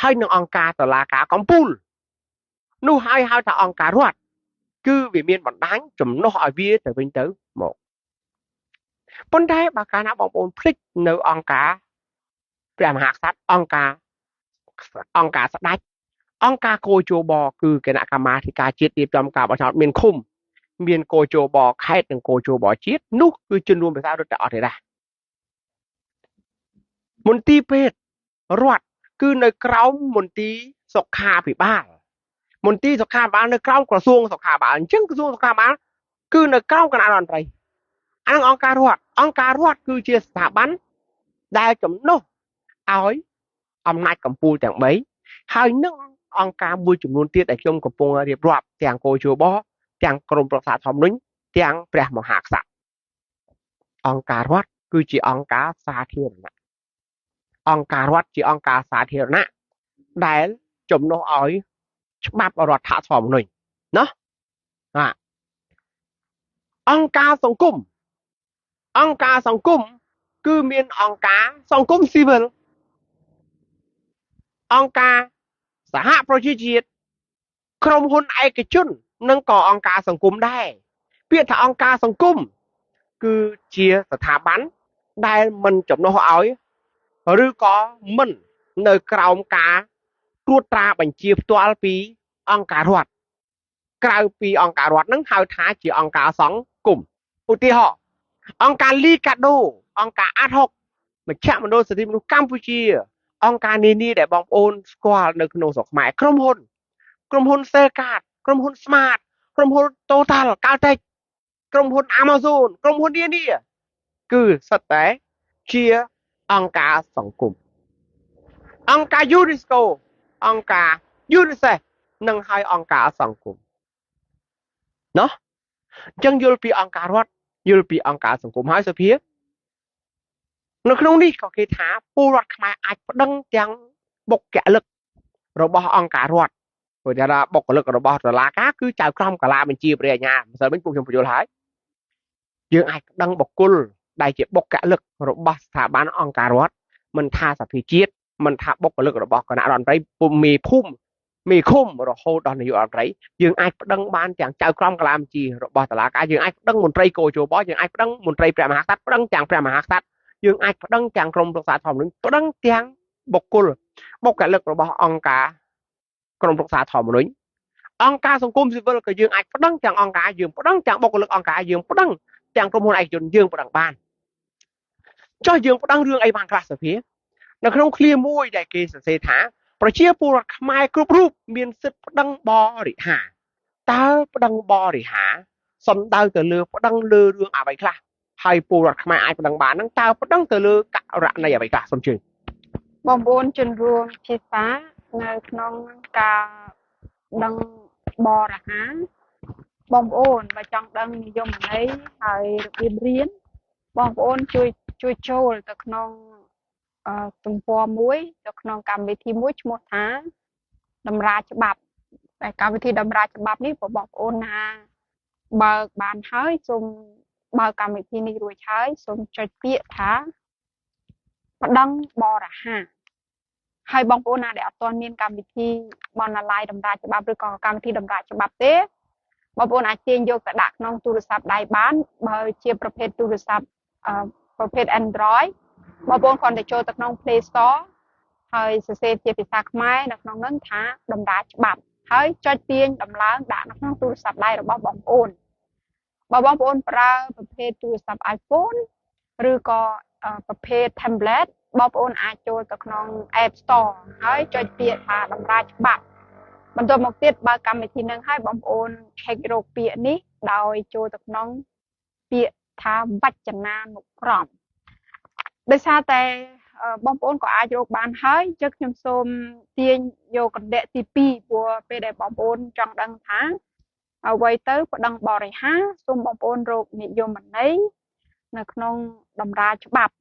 ហើយនឹងអង្គការតុលាការកំពូលនោះហៅថាអង្គការរដ្ឋគឺវាមានបណ្ដាញចំណុះឲ្យវាទៅវិញទៅមកប៉ុន្តែបើកាលណាបងប្អូនភ្លេចនៅអង្គការព្រះមហាក្សត្រអង្គការស្ដេចអង្គការកោជបគឺគណៈកម្មាធិការជាតិរៀបចំការបោះឆ្នោតមានឃុំមានកោជបខេត្តនិងកោជបជាតិនោះគឺជនរួមភាសារត់តែអត់ទេដែរមន្ទីរពេទ្យរដ្ឋគឺនៅក្រោមមន្ទីរសុខាភិបាលមន្ទីរសុខាភិបាលនៅក្រោមក្រសួងសុខាភិបាលអញ្ចឹងក្រសួងសុខាភិបាលគឺនៅក្រោមគណៈរដ្ឋមន្ត្រីអានឹងអង្គការរដ្ឋគឺជាស្ថាប័នដែលជំនួសឲ្យអំណាចកម្ពុជាទាំង3ហើយនឹងអង្គការមួយចំនួនទៀតដែលខ្ញុំកំពុងរៀបរាប់ទាំងកោជបទាំងក្រមប្រឹក្សាធម្មនុញ្ញទាំងព្រះមហាក្សត្រអង្គការរដ្ឋគឺជាអង្គការសាធារណៈអង្គការរដ្ឋជាអង្គការសាធារណៈដែលជំនួសឲ្យច្បាប់រដ្ឋធម្មនុញ្ញណាអង្គការសង្គមគឺមានអង្គការសង្គមស៊ីវិលអង្គការសហប្រជាជាតិក្រុមហ៊ុនឯកជននិងក៏អង្គការសង្គមដែរពាក្យថាអង្គការសង្គមគឺជាស្ថាប័នដែលមិនចំណុះឲ្យឬក៏មិននៅក្រោមការត្រួតត្រាបញ្ជាផ្ទាល់ពីអង្គការរដ្ឋក្រៅពីអង្គការរដ្ឋនឹងហៅថាជាអង្គការសង្គមឧទាហរណ៍អង្គការលីកាដូអង្គការអាត់ហុកមជ្ឈមណ្ឌលសិទ្ធិមនុស្សកម្ពុជាអង្គការនានាដែលបងប្អូនស្គាល់នៅក្នុងស្រុកខ្មែរក្រុមហ៊ុន Selcard ក្រុមហ៊ុន Smart ក្រុមហ៊ុន Total Caltech ក្រុមហ៊ុន Amazon ក្រុមហ៊ុននានាគឺសុទ្ធតែជាអង្គការសង្គមអង្គការ UNESCO អង្គការ UNICEF និងហើយអង្គការសង្គមណោះអញ្ចឹងយល់ពីអង្គការរដ្ឋយល់ពីអង្គការសង្គមហើយសុភានៅក្នុងនេះក៏គេថាពលរដ្ឋខ្មែរអាចប្តឹងទាំងបុគ្គលិករបស់អង្គការរដ្ឋព្រោះថាបុគ្គលិករបស់តុលាការគឺចៅក្រមកាលាបញ្ជាព្រះអាជ្ញាម្សិលមិញពួកខ្ញុំបញ្យល់ហើយយើងអាចប្តឹងបុគ្គលដែលជាបុគ្គលិករបស់ស្ថាប័នអង្គការរដ្ឋមិនថាសភាជាតិមិនថាបុគ្គលិករបស់គណៈរដ្ឋមន្ត្រីពុំមេភូមិមេឃុំរហូតដល់នាយករដ្ឋមន្ត្រីយើងអាចប្តឹងបានទាំងចៅក្រមកាលាបញ្ជារបស់តុលាការយើងអាចប្តឹងមន្ត្រីកោជបយើងអាចប្តឹងមន្ត្រីព្រះមហាក្សត្រប្តឹងទាំងព្រះមហាក្សត្រយើងអាចប្តឹងទាំងក្រមប្រឹក្សាធម្មនុញ្ញប្តឹងទាំងបុគ្គល បុគ្គលិករបស់អង្គការក្រមប្រឹក្សាធម្មនុញ្ញអង្គការសង្គមស៊ីវិលក៏យើងអាចប្តឹងទាំងអង្គការយើងប្តឹងទាំងបុគ្គលិកអង្គការយើងប្តឹងទាំងក្រុមហ៊ុនឯកជនយើងប្តឹងបានចុះយើងប្តឹងរឿងអីបានខ្លះសភានៅក្នុងឃ្លាមួយដែលគេសរសេរថាប្រជាពលរដ្ឋខ្មែរគ្រប់រូបមានសិទ្ធិប្តឹងបរិហារតើប្តឹងបរិហារសំដៅទៅលើប្តឹងលើរឿងអ្វីខ្លះហើយពលរដ្ឋខ្មែរអាចប្តឹងបានហ្នឹងតើប្តឹងទៅលើករណីអ្វីខ្លះសូមជឿបងប្អូនជនរួមភាសានៅក្នុងការដឹងបរិហារបងប្អូនបើចង់ដឹងនិយមន័យហើយរបៀបរៀនបងប្អូនជួយចូលទៅក្នុងទំព័រមួយទៅក្នុងកម្មវិធីមួយឈ្មោះថាតម្រាច្បាប់តែកម្មវិធីតម្រាច្បាប់នេះបងប្អូនណាបើកបានហើយសូមបើកកម្មវិធីនេះរួចហើយសូមចុចពាក្យថាប្តឹងបរិហារហើយបងប្អូនណាដែលអត់ទាន់មានកម្មវិធីបណ្ណាល័យតម្រាច្បាប់ឬក៏កម្មវិធីតម្រាច្បាប់ទេបងប្អូនអាចទាញយកទៅដាក់ក្នុងទូរស័ព្ទដៃបានបើជាប្រភេទទូរស័ព្ទប្រភេទ Android បងប្អូនគ្រាន់តែចូលទៅក្នុង Play Store ហើយសរសេរជាភាសាខ្មែរនៅក្នុងនោះថាតម្រាច្បាប់ហើយចុចទាញដំឡើងដាក់នៅក្នុងទូរស័ព្ទដៃរបស់បងប្អូនបើបងប្អូនប្រើប្រភេទទូរស័ព្ទ iPhone ឬក៏ប្រភេទ tablet បងប្អូនអាចចូលទៅក្នុង App Store ហើយចុចពាក្យថាតម្រាច្បាប់បន្ទាប់មកទៀតបើកម្មវិធីនឹងឲ្យបងប្អូន check រកពាក្យនេះដោយចូលទៅក្នុងពាក្យថាវចនានុក្រមដោយសារតែបងប្អូនក៏អាចរកបានហើយអញ្ចឹងខ្ញុំសូមទាញយកកណ្ដកទី2ព្រោះពេលដែលបងប្អូនចង់ដឹងថាអ្វីទៅប្តឹងបរិហារសូមបងប្អូនរកនិយមន័យនៅក្នុងតម្រាច្បាប់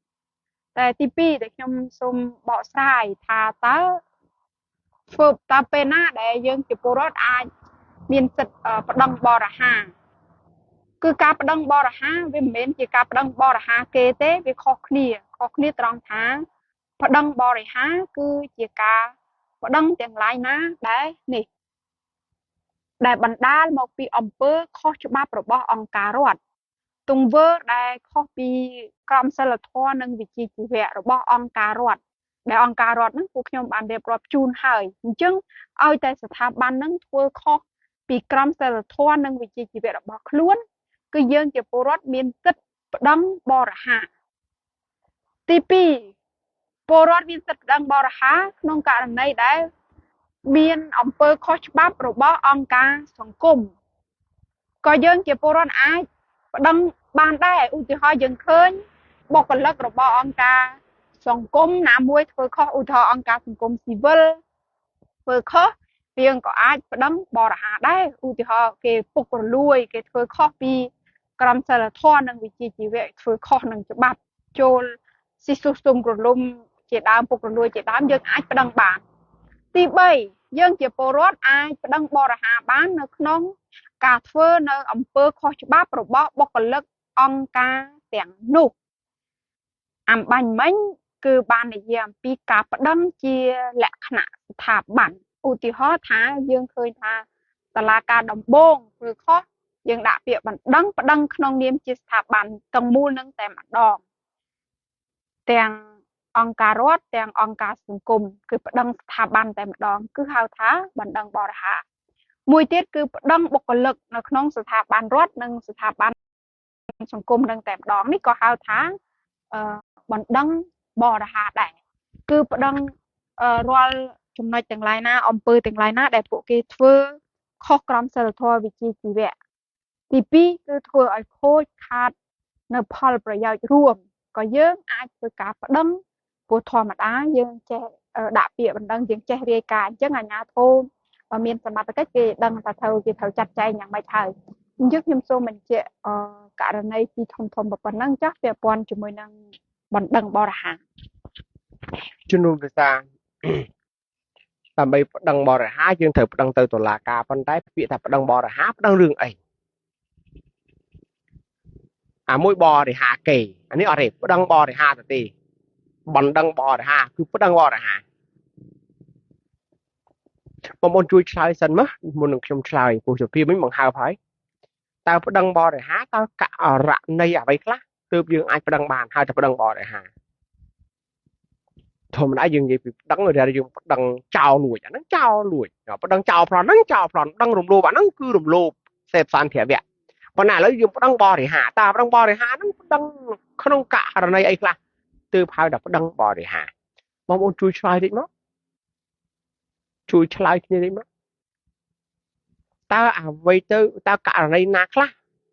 តែទី2ដែលខ្ញុំសូមបកស្រាយថាតើធ្វើតើពេលណាដែលយើងជាពលរដ្ឋអាចមានសិទ្ធិប្តឹងបរិហារគឺការប្តឹងបរិហារវាមិនមែនជាការប្តឹងបរិហារគេទេវាខុសគ្នាត្រង់ថាប្តឹងបរិហារគឺជាការប្តឹងទាំងឡាយណាដែលនេះដែលបណ្ដាលមកពីអំពើខុសច្បាប់របស់អង្គការរដ្ឋទង្វើដែលខុសពីក្រមសីលធម៌និងវិជ្ជាជីវៈរបស់អង្គការរដ្ឋដែលអង្គការរដ្ឋហ្នឹងពួកខ្ញុំបានរៀបរាប់ជូនហើយអញ្ចឹងឲ្យតែស្ថាប័នហ្នឹងធ្វើខុសពីក្រមសីលធម៌និងវិជ្ជាជីវៈរបស់ខ្លួនគឺយើងជាពលរដ្ឋមានសិទ្ធិប្តឹងបរិហារទី2ពលរដ្ឋមានសិទ្ធិប្តឹងបរិហារក្នុងករណីដែលមានអំពើខុសច្បាប់របស់អង្គការសង្គមក៏យើងជាពលរដ្ឋអាចប្តឹងបានដែរឧទាហរណ៍យើងឃើញបុគ្គលិករបស់អង្គការសង្គមណាមួយធ្វើខុសឧទាហរណ៍អង្គការសង្គមស៊ីវិលធ្វើខុសយើងក៏អាចប្តឹងបរិហារដែរឧទាហរណ៍គេពុករលួយគេធ្វើខុសពីក្រមសីលធម៌និងវិជ្ជាជីវៈធ្វើខុសនឹងច្បាប់ចូលស៊ីសុស្ទុំក្រលុំជាដើមពុករលួយជាដើមយើងអាចប្តឹងបានទី3យើងជាពលរដ្ឋអាចប្តឹងបរិហារបាននៅក្នុងការធ្វើនៅអំពើខុសច្បាប់របស់បុគ្គលិកអង្គការទាំងនោះអំបញ្ញមិញគឺបាននិយាយអំពីការប្តឹងជាលក្ខណៈស្ថាប័នឧទាហរណ៍ថាយើងឃើញថាតុលាការដំបងធ្វើខុសយើងដាក់ពាក្យបណ្ដឹងប្តឹងក្នុងនាមជាស្ថាប័នទាំងមូលនឹងតែម្ដងទាំងអង្គការរដ្ឋទាំងអង្គការសង្គមគឺប្តឹងស្ថាប័នតែម្ដងគឺហៅថាបណ្ដឹងបរិហារមួយទៀតគឺប្តឹងបុគ្គលិកនៅក្នុងស្ថាប័នរដ្ឋនិងស្ថាប័នសង្គមនឹងតែម្ដងនេះក៏ហៅថាបណ្ដឹងបរិហារដែរគឺប្តឹងរាល់ចំណុចទាំងឡាយណាអំពើទាំងឡាយណាដែលពួកគេធ្វើខុសក្រមសីលធម៌វិជ្ជាជីវៈទី2គឺធ្វើឲ្យខូចខាតនៅផលប្រយោជន៍រួមក៏យើងអាចធ្វើការប្តឹងព្រោះធម្មតាយើងចេះដាក់ពាក្យបណ្ដឹងយើងចេះរាយការណ៍អញ្ចឹងអាជ្ញាធរបើមានសមត្ថកិច្ចគេដឹងថាគេត្រូវចាត់ចែងយ៉ាងម៉េចហើយអញ្ចឹងខ្ញុំសូមបញ្ជាក់ករណីទីធំប៉ុណ្ណឹងចាស់ពាក់ព័ន្ធជាមួយនឹងបណ្ដឹងបរិហារជំនុំភាសាដើម្បីប្តឹងបរិហារយើងត្រូវប្តឹងទៅតុលាការប៉ុន្តែពាក្យថាប្តឹងបរិហារប្តឹងរឿងអីអាមួយបរិហារគេអានេះអត់ទេប្តឹងបរិហារទៅទេបណ្ដឹងបរិហារគឺប្តឹងបរិហារបងប្អូនជួយឆ្លើយសិនមកមុននឹងខ្ញុំឆ្លើយព្រោះសុភាមិញបង្ហើបហើយតើប្តឹងបរិហារតើករណីអ្វីខ្លះទើបយើងអាចប្តឹងបានហើយតែប្តឹងបរិហារ ធម្មតាយើងនិយាយពីប្តឹងឬយើងប្តឹងចោលលួចអាហ្នឹងចោលលួចប្តឹងចោលប្លន់ហ្នឹងចោលប្លន់ប្តឹងរំលោភអាហ្នឹងគឺរំលោភសេពសន្តិវៈប៉ុន្តែឥឡូវយើងប្តឹងបរិហាតើប្តឹងបរិហាហ្នឹងប្តឹងក្នុងករណីអីខ្លះទើបហៅថាប្តឹងបរិហាបងប្អូនជួយឆ្លើយតិចមកជួយឆ្លើយគ្នាតិចមកតើអ្វីទៅតើករណីណាខ្លះ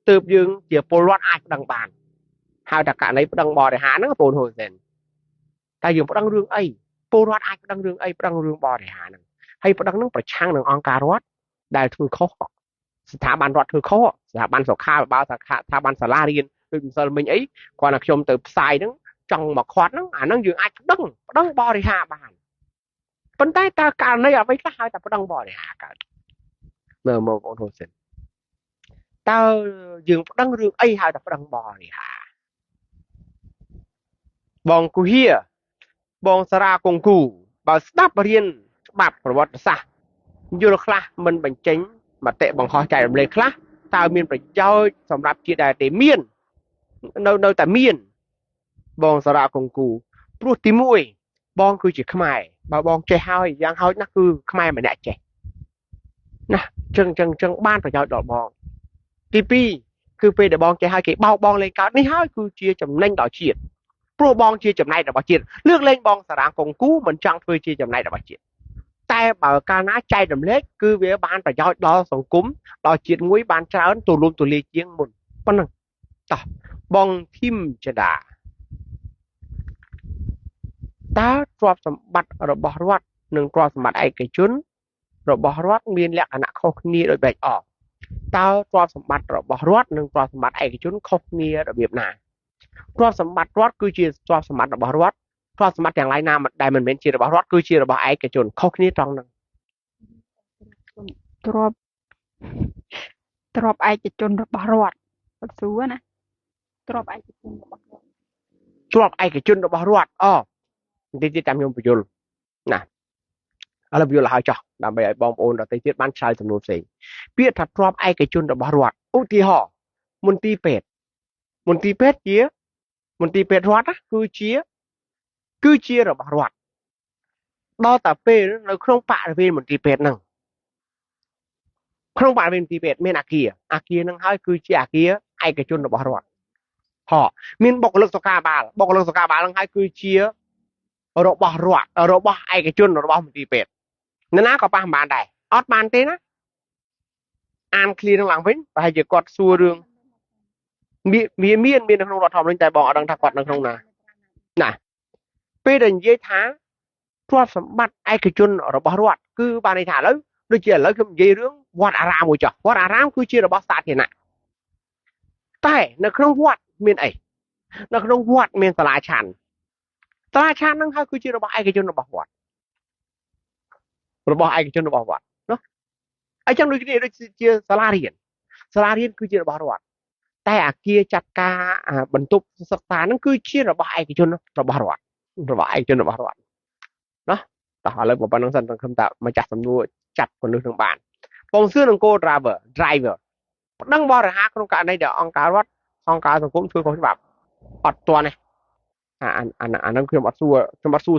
ទើបយើងជាពលរដ្ឋអាចប្តឹងបានហៅថាករណីប្តឹងបរិហាហ្នឹងបងប្អូនហ៊ុនសែនតែយើងប្តឹងរឿងអីពលរដ្ឋអាចប្តឹងរឿងអីប្តឹងរឿងបរិហាហ្នឹងហើយប្តឹងហ្នឹងប្រឆាំងនឹងអង្គការរដ្ឋដែលធ្វើខុសស្ថាប័នរដ្ឋធ្វើខុសស្ថាប័នសុខាភិបាលស្ថាប័នសាលារៀនដូចម្សិលមិញអីគាត់ថាខ្ញុំទៅផ្សាយហ្នឹងចង់មកខាត់ហ្នឹងអាហ្នឹងយើងអាចប្តឹងបរិហាបានប៉ុន្តែតើករណីអ្វីខ្លះហៅថាប្តឹងបរិហាកើតមើលមកបងប្អូនសិនតើយើងប្តឹងរឿងអីហៅថាប្តឹងបរិហាបងគូហៀបងសារ៉ាកុងគូបើស្ដាប់រៀនច្បាប់ប្រវត្តិសាស្ត្រយល់ខ្លះមិនបញ្ចេញមតិបង្ហោះចែករំលែកខ្លះតើមានប្រយោជន៍សម្រាប់ជាតិដែរទេមាននៅតែមានបងសារ៉ាកុងគូព្រោះទី1បងគឺជាខ្មែរបើបងចេះហើយយ៉ាងហោចណាស់គឺខ្មែរម្នាក់ចេះណាចឹងបានប្រយោជន៍ដល់បងទី2គឺពេលដែលបងចេះហើយគេបោកបងលេងកើតនេះហើយគឺជាចំណេញដល់ជាតិព្រោះបងជាចំណែករបស់ជាតិលើកលែងបងសារ៉ាកុងគូមិនចង់ធ្វើជាចំណែករបស់ជាតិតែបើកាលណាចែករំលែកគឺវាបានប្រយោជន៍ដល់សង្គមដល់ជាតិមួយបានច្រើនទូលំទូលាយជាងមុនប៉ុណ្ណឹងតោះបងធីមចដាតើទ្រព្យសម្បត្តិរបស់រដ្ឋនិងទ្រព្យសម្បត្តិឯកជនរបស់រដ្ឋមានលក្ខណៈខុសគ្នាដោយបែបអតើទ្រព្យសម្បត្តិរបស់រដ្ឋនិងទ្រព្យសម្បត្តិឯកជនខុសគ្នារបៀបណាទ្រព្យសម្បត្តិរដ្ឋគឺជាទ្រព្យសម្បត្តិរបស់រដ្ឋទ្រព្យសម្បត្តិទាំងឡាយណាដែលមិនមែនជារបស់រដ្ឋគឺជារបស់ឯកជនខុសគ្នាត្រង់ហ្នឹងទ្រព្យឯកជនរបស់រដ្ឋអត់ស្រួលណាទ្រព្យឯកជនរបស់រដ្ឋទ្រព្យឯកជនរបស់រដ្ឋនិយាយទៀតតាមខ្ញុំបញ្យល់ណាឥឡូវបញ្យល់ឲ្យចោះដើម្បីឲ្យបងប្អូនដទៃទៀតបានឆ្លើយសំណួរផ្សេងពាក្យថាទ្រព្យឯកជនរបស់រដ្ឋឧទាហរណ៍មន្ទីរពេទ្យជាមន្ទីរពេទ្យរដ្ឋគឺជារបស់រដ្ឋដល់តែពេលនៅក្នុងបរិវេណមន្ទីរពេទ្យហ្នឹងក្នុងបរិវេណមន្ទីរពេទ្យមានអាគារហ្នឹងហើយគឺជាអាគារឯកជនរបស់រដ្ឋមានបុគ្គលិកសុខាភិបាលហ្នឹងហើយគឺជារបស់រដ្ឋរបស់ឯកជនរបស់មន្ទីរពេទ្យណាក៏ប៉ះមិនបានដែរអត់បានទេណាអានឃ្លានឹងឡើងវិញប្រហែលជាគាត់សួររឿងវាមាននៅក្នុងរដ្ឋធម្មនុញ្ញតែបងអត់ដឹងថាគាត់នៅក្នុងណាពេលដែលនិយាយថាទ្រព្យសម្បត្តិឯកជនរបស់រដ្ឋគឺបានន័យថាឥឡូវដូចជាឥឡូវខ្ញុំនិយាយរឿងវត្តអារាមមួយចុះវត្តអារាមគឺជារបស់សាធារណៈតែនៅក្នុងវត្តមានអីនៅក្នុងវត្តមានសាលាឆាន់ហ្នឹងហើយគឺជារបស់ឯកជនរបស់វត្តណាអញ្ចឹងដូចគ្នាដូចជាសាលារៀនគឺជារបស់រដ្ឋតែអាគារចាត់ការបន្ទប់សិក្សាហ្នឹងគឺជារបស់ឯកជនរបស់រដ្ឋណាតោះឥឡូវប៉ុណ្្នឹងសិនសង្ឃឹមថាម្ចាស់សំណួរចាប់មនុស្សនឹងបានបងសឿននឹង co-driver ប្តឹងបរិហាក្នុងករណីដែលអង្គការរដ្ឋអង្គការសង្គមធ្វើខុសច្បាប់អត់ទាន់ទេអាហ្នឹងខ្ញុំអត់សួរ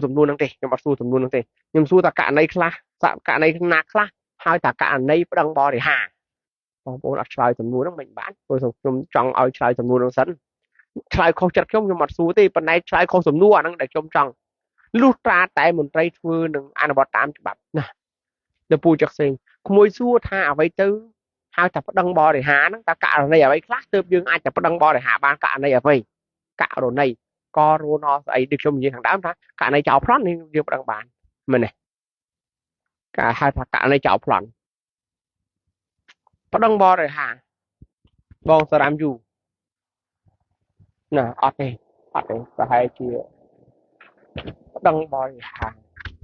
សំណួរហ្នឹងទេខ្ញុំសួរថាករណីខ្លះណាខ្លះហើយថាករណីប្តឹងបរិហាបងប្អូនអត់ឆ្លើយសំណួរហ្នឹងមិនបានព្រោះខ្ញុំចង់ឲ្យឆ្លើយសំណួរហ្នឹងសិនឆ្លើយខុសចិត្តខ្ញុំអត់សួរទេប៉ុន្តែឆ្លើយខុសសំណួរអាហ្នឹងដែលខ្ញុំចង់លុះត្រាតែមន្ត្រីធ្វើនឹងអនុវត្តតាមច្បាប់ណាដល់ពូចក្សេងក្មួយសួរថាអ្វីទៅហៅថាប្តឹងបរិហាហ្នឹងតើករណីអ្វីខ្លះទើបយើងអាចតែប្តឹងបរិហាបានករណីអ្វីករណីក៏រੂណស្អីដូចខ្ញុំនិយាយខាងដើមថាករណីចោលប្លន់នេះយើងប្តឹងបានមែនទេការហៅថាករណីចោលប្លន់ប្តឹងបរិហាបងសារ៉ាមយូណាអត់ទេប្រហែលជាប្តឹងបរិហា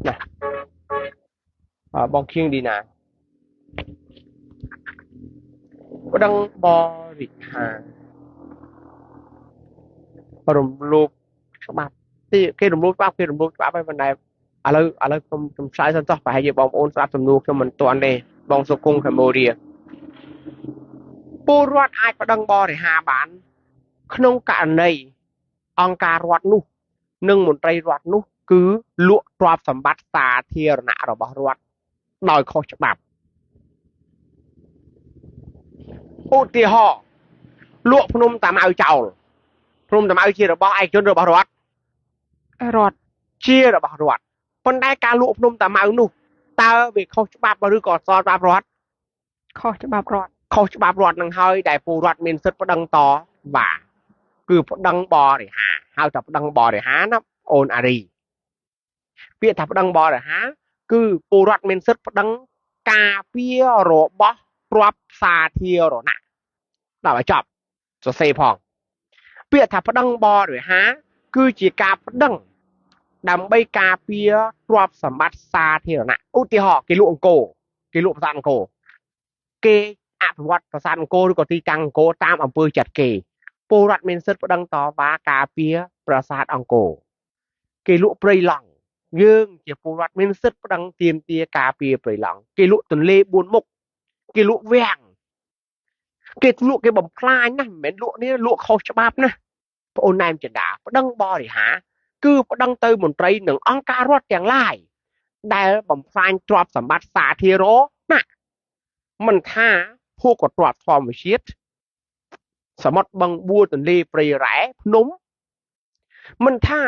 ណាបងខៀងឌីណាប្តឹងបរិហារំលោភច្បាប់ទីគេរំលោភច្បាប់ហើយប៉ុន្តែឥឡូវខ្ញុំឆ្លើយសិនចុះប្រហែលជាបងប្អូនស្ដាប់សំណួរខ្ញុំមិនទាន់ទេបងសុគង្គកាម៉ូរីពលរដ្ឋអាចប្តឹងបរិហាបានក្នុងករណីអង្គការរដ្ឋនោះនិងមន្ត្រីរដ្ឋនោះ គឺលក់ទ្រព្យសម្បត្តិសាធារណៈរបស់រដ្ឋដោយខុសច្បាប់ឧទាហរណ៍លក់ភ្នំតាម៉ៅចោលភ្នំតាម៉ៅជារបស់ឯកជនរបស់រដ្ឋជារបស់រដ្ឋប៉ុន្តែការលក់ភ្នំតាម៉ៅនោះតើវាខុសច្បាប់ឬក៏ស្របច្បាប់រដ្ឋខុសច្បាប់រដ្ឋនឹងហើយដែលពលរដ្ឋមានសិទ្ធិប្តឹងតវ៉ាគឺប្តឹងបរិហាហៅថាប្តឹងបរិហាណាអូនអារីពាក្យថាប្តឹងបរិហាគឺពលរដ្ឋមានសិទ្ធិប្តឹងការពាររបស់ទ្រព្យសាធារណៈដល់ឲ្យចប់សរសេរផងពាក្យថាប្តឹងបរិហាគឺជាការប្តឹងដើម្បីការពារទ្រព្យសម្បត្តិសាធារណៈឧទាហរណ៍គេលក់អង្គរគេលក់ប្រាសាទអង្គរគេអភិវឌ្ឍប្រាសាទអង្គរឬក៏ទីតាំងអង្គរតាមអំពើចិត្តគេពលរដ្ឋមានសិទ្ធិប្តឹងតវ៉ាការពារប្រាសាទអង្គរគេលក់ព្រៃឡង់យើងជាពលរដ្ឋមានសិទ្ធិប្តឹងទាមទារការពារព្រៃឡង់គេលក់ទន្លេ4មុខគេលក់វាំងគេលក់គេបំផ្លាញណាស់មិនមែនលក់នេះលក់ខុសច្បាប់ណាបងអូនណែមចិន្តាប្តឹងបរិហាគឺប្តឹងទៅមន្ត្រីនិងអង្គការរដ្ឋទាំងឡាយដែលបំផ្លាញទ្រព្យសម្បត្តិសាធារណៈមិនថាភូកទ្រព្យធម្មជាតិសមុទ្របឹងបួរទន្លេព្រៃរ៉ែភ្នំមិនថា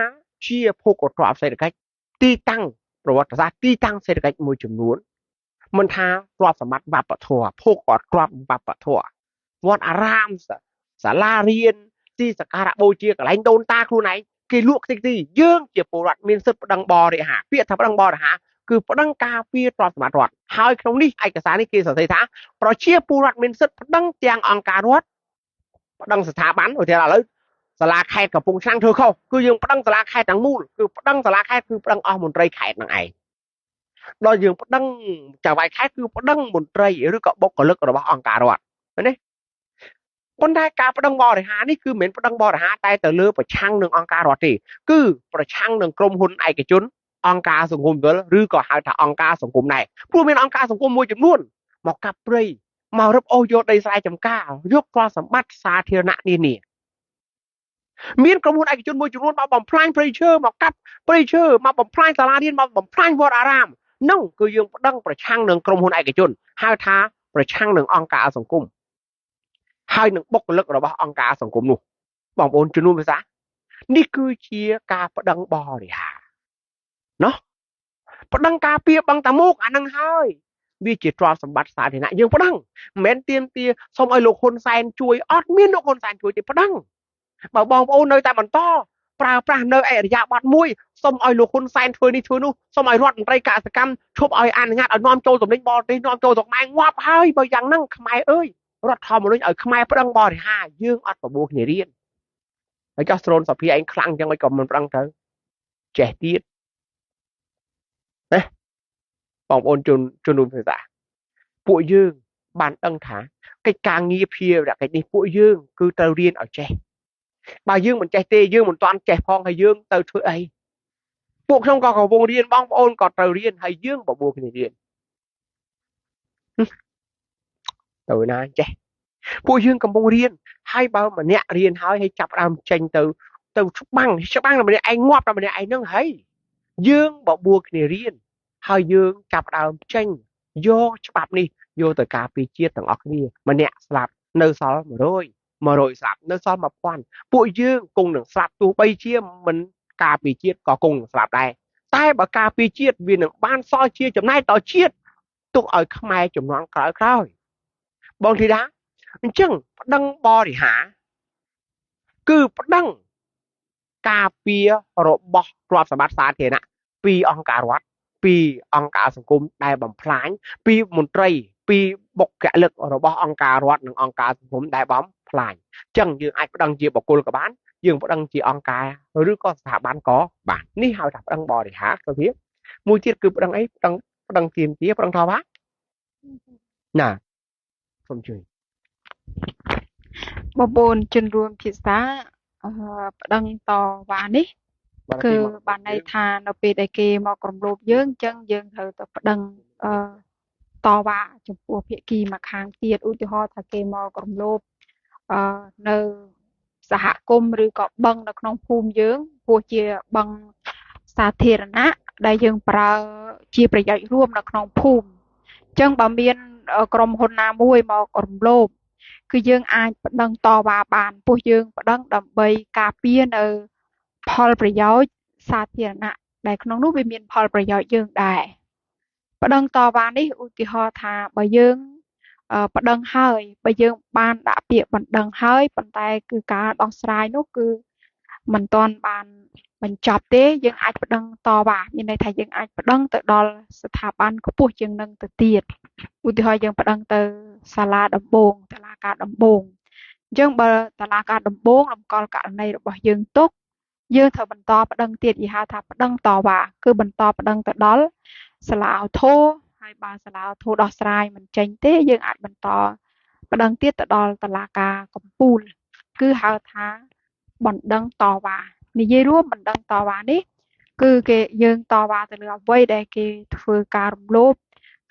ជាភូកទ្រព្យសេដ្ឋកិច្ចទីតាំងប្រវត្តិសាស្ត្រទីតាំងសេដ្ឋកិច្ចមួយចំនួនមិនថាទ្រព្យសម្បត្តិវប្បធម៌ភូកទ្រព្យវប្បធម៌វត្តអារាមសាលារៀនទីសក្ការៈបូជាកន្លែងដូនតាខ្លួនឯងគេលក់តិចទីយើងជាពលរដ្ឋមានសិទ្ធិប្តឹងបរិហាពាក្យថាប្តឹងបរិហាគឺប្តឹងការពារទ្រព្យសម្បត្តិរដ្ឋហើយក្នុងនេះឯកសារនេះគេសរសេរថាប្រជាពលរដ្ឋមានសិទ្ធិប្តឹងទាំងអង្គការរដ្ឋប្តឹងស្ថាប័នឧទាហរណ៍ឥឡូវសាលាខេត្តកំពង់ឆ្នាំងធ្វើខុសគឺយើងប្តឹងសាលាខេត្តទាំងមូលគឺប្តឹងសាលាខេត្តគឺប្តឹងអស់មន្ត្រីខេត្តនឹងឯងដល់យើងប្តឹងចៅហ្វាយខេត្តគឺប្តឹងមន្ត្រីឬក៏បុគ្គលិករបស់អង្គការរដ្ឋឃើញទេប៉ុន្តែការប្តឹងបរិហានេះគឺមិនមែនប្តឹងបរិហាតែទៅលើប្រឆាំងនឹងអង្គការរដ្ឋទេគឺប្រឆាំងនឹងក្រុមហ៊ុនឯកជនអង្គការសង្គមស៊ីវិលឬក៏ហៅថាអង្គការសង្គមដែរព្រោះមានអង្គការសង្គមមួយចំនួនមកកាប់ព្រៃមករឹបអូសយកដីស្រែចម្ការយកទ្រព្យសម្បត្តិសាធារណៈនានាមានក្រុមហ៊ុនឯកជនមួយចំនួនមកបំផ្លាញព្រៃឈើមកកាប់ព្រៃឈើមកបំផ្លាញសាលារៀនមកបំផ្លាញវត្តអារាមនោះគឺយើងប្តឹងប្រឆាំងនឹងក្រុមហ៊ុនឯកជនហៅថាប្រឆាំងនឹងអង្គការសង្គមហើយនឹងបុគ្គលិករបស់អង្គការសង្គមនោះបងប្អូនជំនុំភាសានេះគឺជាការប្តឹងបរិហាណោះប្តឹងការពារបឹងតាមុកអានឹងហើយវាជាទ្រព្យសម្បត្តិសាធារណៈយើងប្តឹងមិនមែនទាមទារសូមឲ្យលោកហ៊ុនសែនជួយអត់មានលោកហ៊ុនសែនជួយទេប្តឹងបើបងប្អូននៅតែបន្តប្រើប្រាស់នៅអរិយាប័ត្រមួយសូមឲ្យលោកហ៊ុនសែនធ្វើនេះធ្វើនោះសូមឲ្យរដ្ឋមន្ត្រីកសិកម្មឈប់ឲ្យអនុញ្ញាតឲ្យនាំចូលទំនិញបរទេសនាំចូលទៅខ្មែរងាប់ហើយបើយ៉ាងហ្នឹងខ្មែរអើយរដ្ឋធម្មនុញ្ញឲ្យខ្មែរប្តឹងបរិហាយើងអត់បបួលគ្នារៀនហើយចោះស្រោនសភាឯងខ្លាំងចឹងមិនក៏មិនប្តឹងទៅចេះទៀតណាបងប្អូនជនរួមភាសាពួកយើងបានដឹងថាកិច្ចការងារភារកិច្ចនេះពួកយើងគឺត្រូវរៀនឲ្យចេះបើយើងមិនចេះទេយើងមិនទាន់ចេះផងហើយយើងទៅធ្វើអីពួកខ្ញុំក៏កំពុងរៀនបងប្អូនក៏ត្រូវរៀនហើយយើងបបួលគ្នារៀនទៅណាចេះពួកយើងកំពុងរៀនហើយបើម្នាក់រៀនហើយចាប់ដើមចេញទៅច្បាំងតែម្នាក់ឯងងាប់តែម្នាក់ឯងហ្នឹងហើយយើងបបួលគ្នារៀនហើយយើងចាប់ដើមចេញយកច្បាប់នេះយកទៅការពារជាតិទាំងអស់គ្នាម្នាក់ស្លាប់នៅសល់100ស្លាប់នៅសល់1000ពួកយើងគង់នឹងស្លាប់ទោះបីជាមិនការពារជាតិក៏គង់នឹងស្លាប់ដែរតែបើការពារជាតិវានឹងបានសល់ជាចំណែកដល់ជាតិទុកឲ្យខ្មែរជំនាន់ក្រោយបងធីតាអញ្ចឹងប្តឹងបរិហាគឺប្តឹងការពាររបស់ទ្រព្យសម្បត្តិសាធារណៈពីអង្គការរដ្ឋពីអង្គការសង្គមដែលបំផ្លាញពីមន្ត្រីពីបុគ្គលិករបស់អង្គការរដ្ឋនិងអង្គការសង្គមដែលបំផ្លាញអញ្ចឹងយើងអាចប្តឹងជាបុគ្គលក៏បានយើងប្តឹងជាអង្គការឬក៏ស្ថាប័នក៏បាននេះហៅថាប្តឹងបរិហាទៅទៀតមួយទៀតគឺប្តឹងអីប្តឹងទាមទារប្តឹងថាវ៉ាណាសូមជួយបងប្អូនជនរួមភាសាប្តឹងតវ៉ានេះគឺបានន័យថានៅពេលដែលគេមកក្រំលោភយើងអញ្ចឹងយើងត្រូវទៅប្តឹងតវ៉ាចំពោះភាគីមួយខាងទៀតឧទាហរណ៍ថាគេមកក្រំលោភនៅសហគមន៍ឬក៏បឹងនៅក្នុងភូមិយើងព្រោះជាបឹង សាធារណៈដែលយើងប្រើជាប្រយោជន៍រួមនៅក្នុងភូមិអញ្ចឹងបើមានក្រុមហ៊ុនណាមួយមករំលោភគឺយើងអាចប្តឹងតវ៉ាបានព្រោះយើងប្តឹងដើម្បីការពារនៅផលប្រយោជន៍សាធារណៈដែលក្នុងនោះវាមានផលប្រយោជន៍យើងដែរប្តឹងតវ៉ានេះឧទាហរណ៍ថាបើយើងប្តឹងហើយបើយើងបានដាក់ពាក្យបណ្តឹងហើយប៉ុន្តែគឺការដោះស្រាយនោះគឺមិនទាន់បានបញ្ចប់ទេយើងអាចប្តឹងតវ៉ាមានន័យថាយើងអាចប្តឹងទៅដល់ស្ថាប័នខ្ពស់ជាងនឹងទៅទៀតឧទាហរណ៍យើងប្តឹងទៅសាលាដំបងតុលាការដំបងអញ្ចឹងបើតុលាការដំបងរំកល់ករណីរបស់យើងទុកយើងត្រូវបន្តប្តឹងទៀតគេហៅថាប្តឹងតវ៉ាគឺបន្តប្តឹងទៅដល់សាលាឧទ្ធរណ៍ហើយបើសាលាឧទ្ធរណ៍ដោះស្រាយមិនចេញទេយើងអាចបន្តប្តឹងទៀតទៅដល់តុលាការកំពូលគឺហៅថាបណ្តឹងតវ៉ានិយាយរួមបណ្តឹងតវ៉ានេះគឺគេយើងតវ៉ាទៅលើអ្វីដែលគេធ្វើការរំលោភ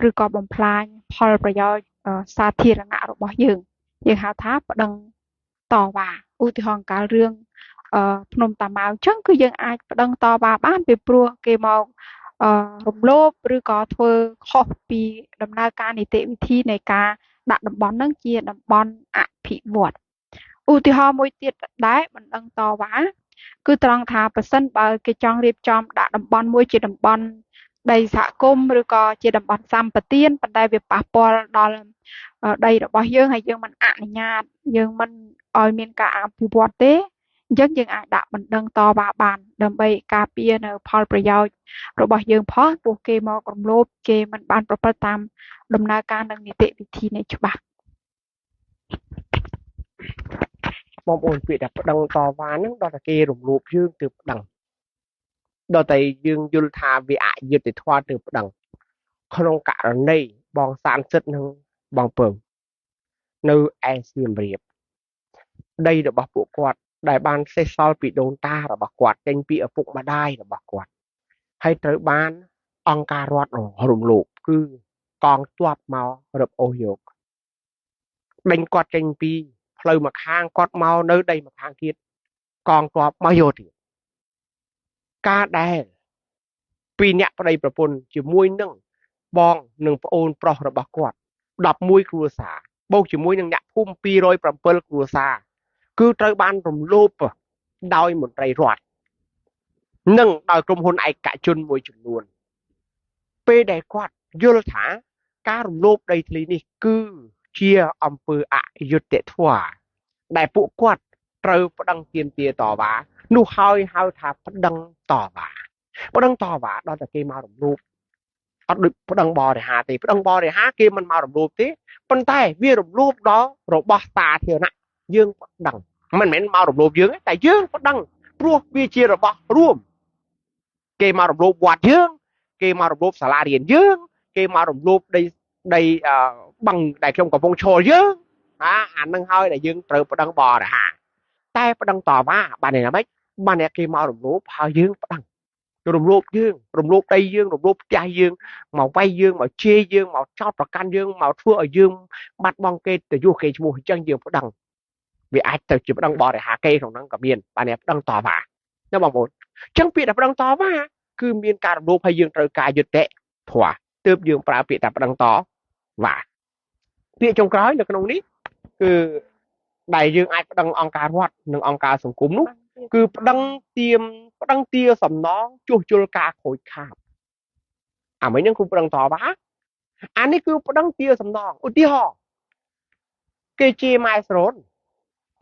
ឬក៏បំផ្លាញផលប្រយោជន៍សាធារណៈរបស់យើងហៅថាប្តឹងតវ៉ាឧទាហរណ៍កាលរឿងភ្នំតាម៉ៅអញ្ចឹងគឺយើងអាចប្តឹងតវ៉ាបានពីព្រោះគេមករំលោភឬក៏ធ្វើខុសពីដំណើរការនីតិវិធីនៃការដាក់តំបន់ហ្នឹងជាតំបន់អភិវឌ្ឍន៍ឧទាហរណ៍មួយទៀតដែរបណ្តឹងតវ៉ាគឺត្រង់ថាប្រសិនបើគេចង់រៀបចំដាក់តំបន់មួយជាតំបន់ដីសហគមន៍ឬក៏ជាតំបន់សម្បទានប៉ុន្តែវាប៉ះពាល់ដល់ដីរបស់យើងហើយយើងមិនអនុញ្ញាតយើងមិនឲ្យមានការអភិវឌ្ឍទេអញ្ចឹងយើងអាចដាក់បណ្តឹងតវ៉ាបានដើម្បីការពារនៅផលប្រយោជន៍របស់យើងផងព្រោះគេមករំលោភគេមិនបានប្រព្រឹត្តតាមដំណើរការនិងនីតិវិធីនៃច្បាប់ បងប្អូនពាក្យថាប្តឹងតវ៉ាហ្នឹងដល់តែគេរំលោភយើងទើបប្តឹងដល់តែយើងយល់ថាវាអយុត្តិធម៌ទើបប្តឹងក្នុងករណីបងសានសិទ្ធនឹងបងពើនៅឯសៀមរាបដីរបស់ពួកគាត់ដែលបានសេសសល់ពីដូនតារបស់គាត់ចេញពីឪពុកម្ដាយរបស់គាត់ហើយត្រូវបានអង្គការរដ្ឋរំលោភគឺកងទ័ពមករឹបអូសយកដេញគាត់ចេញពីផ្លូវមួយខាងគាត់មកនៅដីមួយខាងទៀតកងទ័ពមកយកទៀតការដែលពីរអ្នកប្តីប្រពន្ធជាមួយនឹងបងនិងប្អូនប្រុសរបស់គាត់11គ្រួសារបូកជាមួយនឹងអ្នកភូមិ207គ្រួសារគឺត្រូវបានរំលោភដោយមន្ត្រីរដ្ឋនិងដោយក្រុមហ៊ុនឯកជនមួយចំនួនពេលដែលគាត់យល់ថាការរំលោភដីធ្លីនេះគឺជាអំពើអយុត្តិធម៌ដែលពួកគាត់ត្រូវប្តឹងទាមទារតវ៉ានោះហើយហៅថាប្តឹងតវ៉ាដល់តែគេមករំលោភអត់ដូចប្តឹងបរិហាទេប្តឹងបរិហាគេមិនមករំលោភទេប៉ុន្តែវារំលោភដល់របស់សាធារណៈយើងប្តឹងមិនមែនមករំលោភយើងទេតែយើងប្តឹងព្រោះវាជារបស់រួមគេមករំលោភវត្តយើងគេមករំលោភសាលារៀនយើងគេមករំលោភដីបឹងដែលខ្ញុំកំពុងឈរយើងអានឹងហើយដែលយើងត្រូវប្តឹងបរិហាតែប្តឹងតវ៉ាបានន័យថាម៉េចបានអ្នកគេមករំលោភហើយយើងប្តឹងរំលោភយើងរំលោភដីយើងរំលោភផ្ទះយើងមកវាយយើងមកជេរយើងមកចោទប្រកាន់យើងមកធ្វើឲ្យយើងបាត់បង់គេទៅយុះគេឈ្មោះអញ្ចឹងយើងប្តឹងវាអាចទៅជាប្តឹងបរិហាគេក្នុងហ្នឹងក៏មានបានអ្នកប្តឹងតវ៉ាណាបងប្អូនអញ្ចឹងពាក្យថាប្តឹងតវ៉ាគឺមានការរំលោភហើយយើងត្រូវការយុត្តិធម៌ទើបយើងប្រើពាក្យថាប្តឹងតវ៉ាពាក្យចុងក្រោយនៅក្នុងនេះគឺដែលយើងអាចប្តឹងអង្គការរដ្ឋនិងអង្គការសង្គមនោះគឺប្តឹងទារសំណងជួសជុលការខូចខាតអាមិញហ្នឹងគឺប្តឹងតវ៉ាអានេះគឺប្តឹងទារសំណងឧទាហរណ៍គេជាម៉ែស្រូន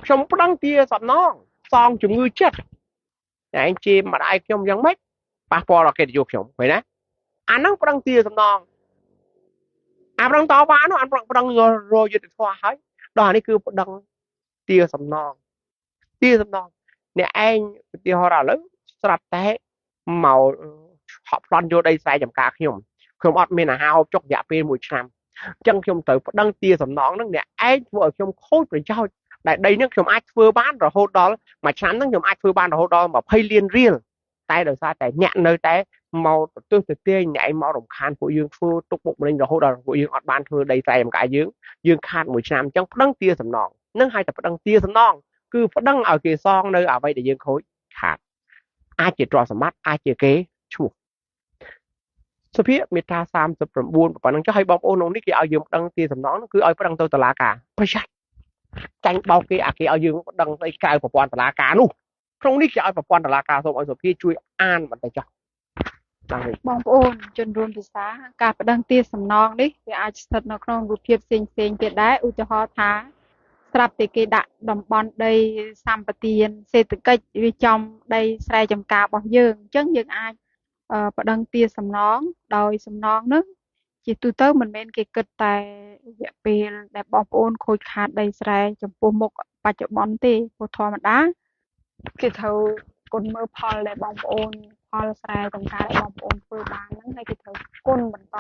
ខ្ញុំប្តឹងទារសំណងសងជំងឺចិត្តតែឯងជាម្ដាយខ្ញុំយ៉ាងម៉េចប៉ះពាល់ដល់កិត្តិយសខ្ញុំឃើញណាអាហ្នឹងប្តឹងទារសំណងអាប្តឹងតវ៉ានោះអាប្តឹងរយុត្តិធម៌ហើយដល់អានេះគឺប្តឹងទារសំណងអ្នកឯងឧទាហរណ៍ឥឡូវស្រាប់តែមកហក់ប្លន់យកដីស្រែចម្ការខ្ញុំអត់មានអាហារហូបចុករយៈពេល1ឆ្នាំអញ្ចឹងខ្ញុំត្រូវប្តឹងទារសំណងហ្នឹងអ្នកឯងធ្វើឲ្យខ្ញុំខូចប្រយោជន៍ដែលដីហ្នឹងខ្ញុំអាចធ្វើបានរហូតដល់មួយឆ្នាំហ្នឹងខ្ញុំអាចធ្វើបានរហូតដល់20លានរៀលតែដោយសារតែអ្នកនៅតែមកទើសទៅទាញអ្នកឯងមករំខានពួកយើងធ្វើទុកបុកម្នេញរហូតដល់ពួកយើងអត់បានធ្វើដីស្រែចម្ការយើងខាត1ឆ្នាំអញ្ចឹងប្តឹងទារសំណងហ្នឹងហើយតែប្តឹងទារសំណងគឺប្តឹងឲ្យគេសងនៅអ្វីដែលយើងខូចខាត អាចជាទ្រព្យសម្បត្តិអាចជាគេឈ្មោះសុភាមេត្រា39ប៉ុណ្ណឹងចុះឲ្យបងប្អូននោះនេះគេឲ្យយើងប្តឹងទារសំណងគឺឲ្យប្តឹងទៅតុលាការប្រយ័ត្នចាញ់បោកគេគេឲ្យយើងប្តឹងទៅក្រៅប្រព័ន្ធតុលាការនោះក្នុងនេះគេឲ្យប្រព័ន្ធតុលាការសូមឲ្យសុភាជួយអានបន្តិចចុះដល់នេះ បងប្អូនជនរួមភាសាការប្តឹងទារសំណងនេះវាអាចស្ថិតនៅក្នុងរូបភាពផ្សេងៗទៀតដែរឧទាហរណ៍ថាស្រាប់តែគេដាក់តំបន់ដីសម្បទានសេដ្ឋកិច្ចវាចំដីស្រែចម្ការរបស់យើងអញ្ចឹងយើងអាចប្តឹងទារសំណងដោយសំណងនោះជាទូទៅមិនមែនគេគិតតែរយៈពេលដែលបងប្អូនខូចខាតដីស្រែចំពោះមុខបច្ចុប្បន្នទេព្រោះធម្មតាគេត្រូវគុណមើលផលដែលបងប្អូនផលស្រែចម្ការដែលបងប្អូនធ្វើបានហ្នឹងហើយគេត្រូវគុណបន្ត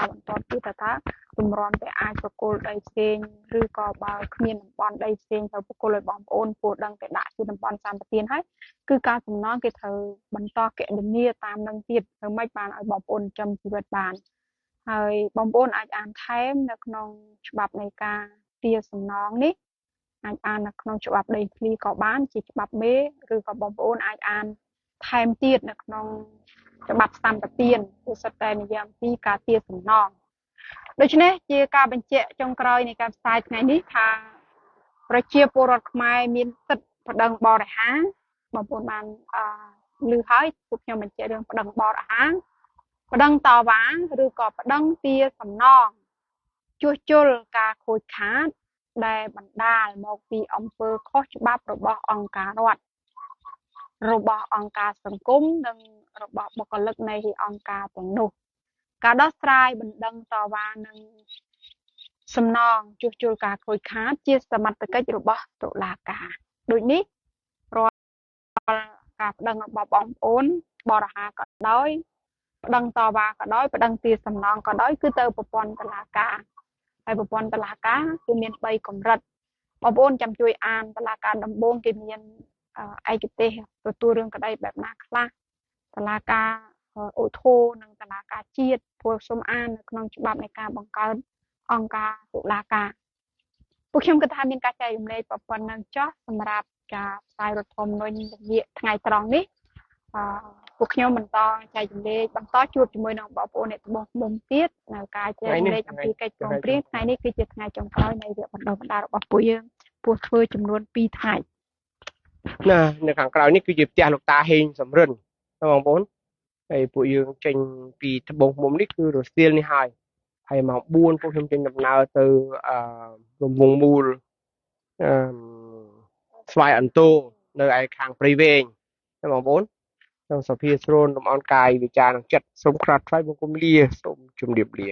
ទៀតថាតម្រាំតែអាចប្រគល់ដីផ្សេងឬក៏បើគ្មានតំបន់ដីផ្សេងទៅប្រគល់ឲ្យបងប្អូនព្រោះដឹងតែដាក់ជាតំបន់សម្បទានហើយគឺការសំណងគេត្រូវបន្តគណនាតាមនឹងទៀតធ្វើម៉េចបានឲ្យបងប្អូនចិញ្ចឹមជីវិតបានហើយបងប្អូនអាចអានថែមនៅក្នុងច្បាប់នៃការទារសំណងនេះអាចអាននៅក្នុងច្បាប់ដីធ្លីក៏បានជាច្បាប់មេឬក៏បងប្អូនអាចអានថែមទៀតនៅក្នុងច្បាប់សម្បទានគឺសុទ្ធតែនិយាយអំពីការទារសំណងដូច្នេះជាការបញ្ជាក់ចុងក្រោយនៃការផ្សាយថ្ងៃនេះថាប្រជាពលរដ្ឋខ្មែរមានសិទ្ធិប្តឹងបរិហារបងប្អូនបានឮហើយពួកខ្ញុំបញ្ជាក់រឿងប្តឹងបរិហារប្តឹងតវ៉ាឬក៏ប្តឹងទារសំណងជួសជុលការខូចខាតដែលបណ្ដាលមកពីអំពើខុសច្បាប់របស់អង្គការរដ្ឋរបស់អង្គការសង្គមនិងរបស់បុគ្គលិកនៃអង្គការទាំងនោះការដោះស្រាយបណ្ដឹងតវ៉ានិងសំណងជួសជុលការខូចខាតជាសមត្ថកិច្ចរបស់តុលាការដូចនេះរាល់ការប្តឹងរបស់បងប្អូនបរិហារក៏ដោយប្តឹងតវ៉ាក៏ដោយប្តឹងទារសំណងក៏ដោយគឺទៅប្រព័ន្ធតុលាការហើយប្រព័ន្ធតុលាការគឺមាន3កម្រិតបងប្អូនចាំជួយអានតុលាការដំបូងគេមានឯកទេសទទួលរឿងក្តីបែបណាខ្លះតុលាការអូថូនិងតុលាការជាតិព្រោះសូមអាននៅក្នុងច្បាប់នៃការបង្កើតអង្គការតុលាការពួកខ្ញុំគិតថាមានការចែករំលែកប៉ុណ្ណឹងចោះសម្រាប់ការផ្សាយរដ្ឋធម្មនុញ្ញរយៈថ្ងៃត្រង់នេះពួកខ្ញុំបន្តចែករំលែកបន្តជួបជាមួយនឹងបងប្អូនអ្នកត្បូងឃ្មុំទៀតនៅការចែករំលែកអំពីកិច្ចព្រមព្រៀងថ្ងៃនេះគឺជាថ្ងៃចុងក្រោយនៃវគ្គបណ្ដុះបណ្ដាលរបស់ពួកយើងពោះធ្វើចំនួន2ថ្ងៃណានៅខាងក្រៅនេះគឺជាផ្ទះលោកតាហេងសំរិនបងប្អូនហើយពួកយើងចេញពីត្បូងឃ្មុំនេះគឺរសៀលនេះហើយម៉ោង4ពួកខ្ញុំចេញដំណើរទៅរង្វង់មូលស្វាយអន្តោនៅឯខាងព្រៃវែងបងប្អូនក្នុងសភាស្រូនលំអរកាយវិចារនឹងចិត្តសូមក្រាបថ្វាយបង្គំលាសូមជម្រាបលា